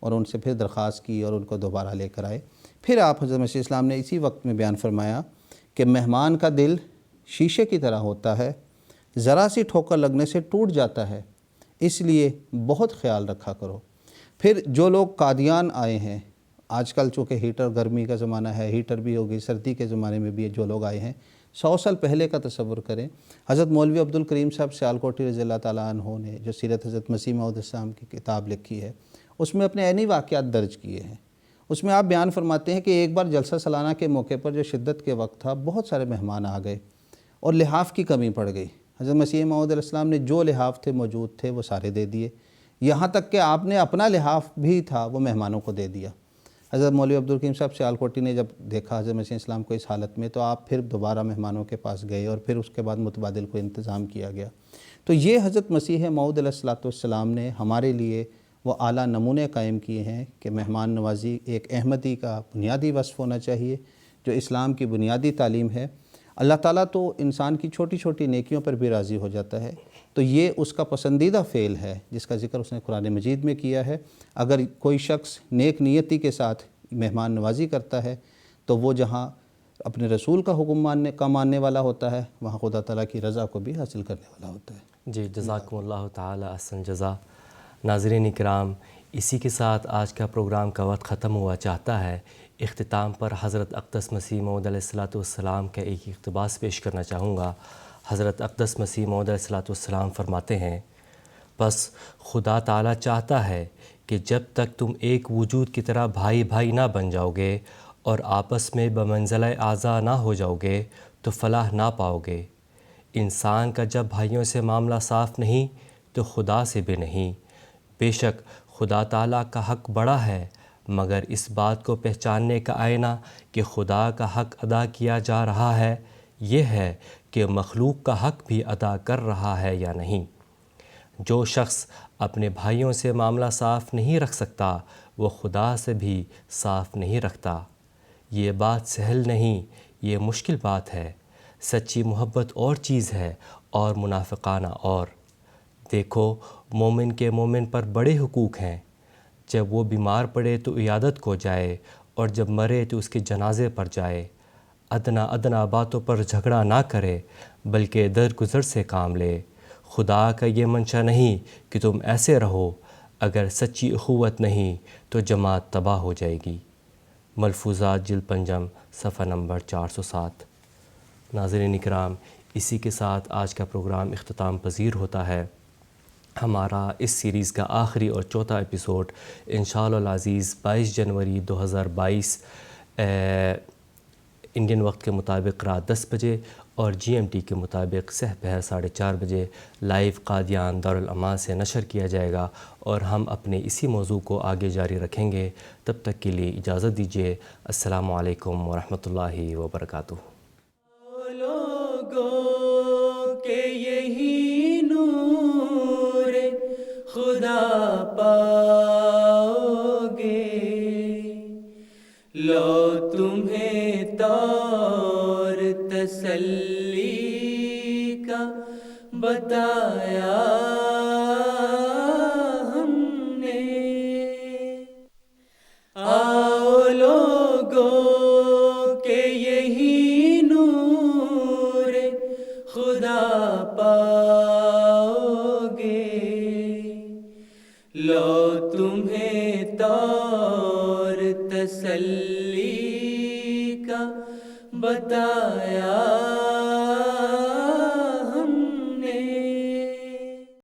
اور ان سے پھر درخواست کی اور ان کو دوبارہ لے کر آئے۔ پھر آپ حضرت مسیح اسلام نے اسی وقت میں بیان فرمایا کہ مہمان کا دل شیشے کی طرح ہوتا ہے، ذرا سی ٹھوکر لگنے سے ٹوٹ جاتا ہے، اس لیے بہت خیال رکھا کرو۔ پھر جو لوگ قادیان آئے ہیں، آج کل چونکہ ہیٹر گرمی کا زمانہ ہے، ہیٹر بھی ہوگی، سردی کے زمانے میں بھی جو لوگ آئے ہیں، 100 سال پہلے کا تصور کریں۔ حضرت مولوی عبدالکریم صاحب سیالکوٹی رضی اللہ تعالیٰ عنہ نے جو سیرت حضرت مسیح موعود السلام کی کتاب لکھی ہے، اس میں اپنے عینی واقعات درج کیے ہیں۔ اس میں آپ بیان فرماتے ہیں کہ ایک بار جلسہ سالانہ کے موقع پر جو شدت کے وقت تھا، بہت سارے مہمان آ گئے اور لحاف کی کمی پڑ گئی۔ حضرت مسیح موعود علیہ السلام نے جو لحاف تھے موجود تھے وہ سارے دے دیے، یہاں تک کہ آپ نے اپنا لحاف بھی تھا وہ مہمانوں کو دے دیا۔ حضرت مولوی عبدالکریم صاحب سیالکوٹی نے جب دیکھا حضرت مسیح اسلام کو اس حالت میں، تو آپ پھر دوبارہ مہمانوں کے پاس گئے اور پھر اس کے بعد متبادل کو انتظام کیا گیا۔ تو یہ حضرت مسیح موعود علیہ السلام نے ہمارے لیے وہ اعلیٰ نمونے قائم کیے ہیں کہ مہمان نوازی ایک احمدی کا بنیادی وصف ہونا چاہیے، جو اسلام کی بنیادی تعلیم ہے۔ اللہ تعالیٰ تو انسان کی چھوٹی چھوٹی نیکیوں پر بھی راضی ہو جاتا ہے، تو یہ اس کا پسندیدہ فعل ہے جس کا ذکر اس نے قرآن مجید میں کیا ہے۔ اگر کوئی شخص نیک نیتی کے ساتھ مہمان نوازی کرتا ہے تو وہ جہاں اپنے رسول کا حکم ماننے والا ہوتا ہے، وہاں خدا تعالیٰ کی رضا کو بھی حاصل کرنے والا ہوتا ہے۔ جی، جزاکم اللہ تعالی احسن جزا۔ ناظرین کرام، اسی کے ساتھ آج کا پروگرام کا وقت ختم ہوا چاہتا ہے۔ اختتام پر حضرت اقدس مسیح موعود علیہ السلام کا ایک اقتباس پیش کرنا چاہوں گا۔ حضرت اقدس مسیح موعود علیہ السلام فرماتے ہیں، بس خدا تعالیٰ چاہتا ہے کہ جب تک تم ایک وجود کی طرح بھائی بھائی نہ بن جاؤ گے اور آپس میں بمنزلہ اعضاء نہ ہو جاؤ گے تو فلاح نہ پاؤ گے۔ انسان کا جب بھائیوں سے معاملہ صاف نہیں تو خدا سے بھی نہیں۔ بے شک خدا تعالیٰ کا حق بڑا ہے، مگر اس بات کو پہچاننے کا آئینہ کہ خدا کا حق ادا کیا جا رہا ہے یہ ہے کہ مخلوق کا حق بھی ادا کر رہا ہے یا نہیں۔ جو شخص اپنے بھائیوں سے معاملہ صاف نہیں رکھ سکتا وہ خدا سے بھی صاف نہیں رکھتا۔ یہ بات سہل نہیں، یہ مشکل بات ہے۔ سچی محبت اور چیز ہے اور منافقانہ اور۔ دیکھو، مومن کے مومن پر بڑے حقوق ہیں۔ جب وہ بیمار پڑے تو عیادت کو جائے، اور جب مرے تو اس کے جنازے پر جائے۔ ادنا باتوں پر جھگڑا نہ کرے بلکہ درگزر سے کام لے۔ خدا کا یہ منشا نہیں کہ تم ایسے رہو، اگر سچی اخوت نہیں تو جماعت تباہ ہو جائے گی۔ ملفوظات جلد پنجم صفحہ نمبر 407۔ ناظرین اکرام، اسی کے ساتھ آج کا پروگرام اختتام پذیر ہوتا ہے۔ ہمارا اس سیریز کا آخری اور چوتھا ایپیسوڈ انشاءاللہ العزیز 22 جنوری 2022 انڈین وقت کے مطابق رات 10 بجے اور GMT کے مطابق سہ پہر 4:30 بجے لائیو قادیان دارالامان سے نشر کیا جائے گا، اور ہم اپنے اسی موضوع کو آگے جاری رکھیں گے۔ تب تک کے لیے اجازت دیجیے۔ السلام علیکم ورحمۃ اللہ وبرکاتہ۔ لوگوں کے یہی نور خدا پاؤ گے، لو تمہیں طور تسلی کا بتایا ہم نے۔ آؤ لوگوں کے یہی نور خدا پاؤ گے، لو تمہیں طور تسلی کا بتایا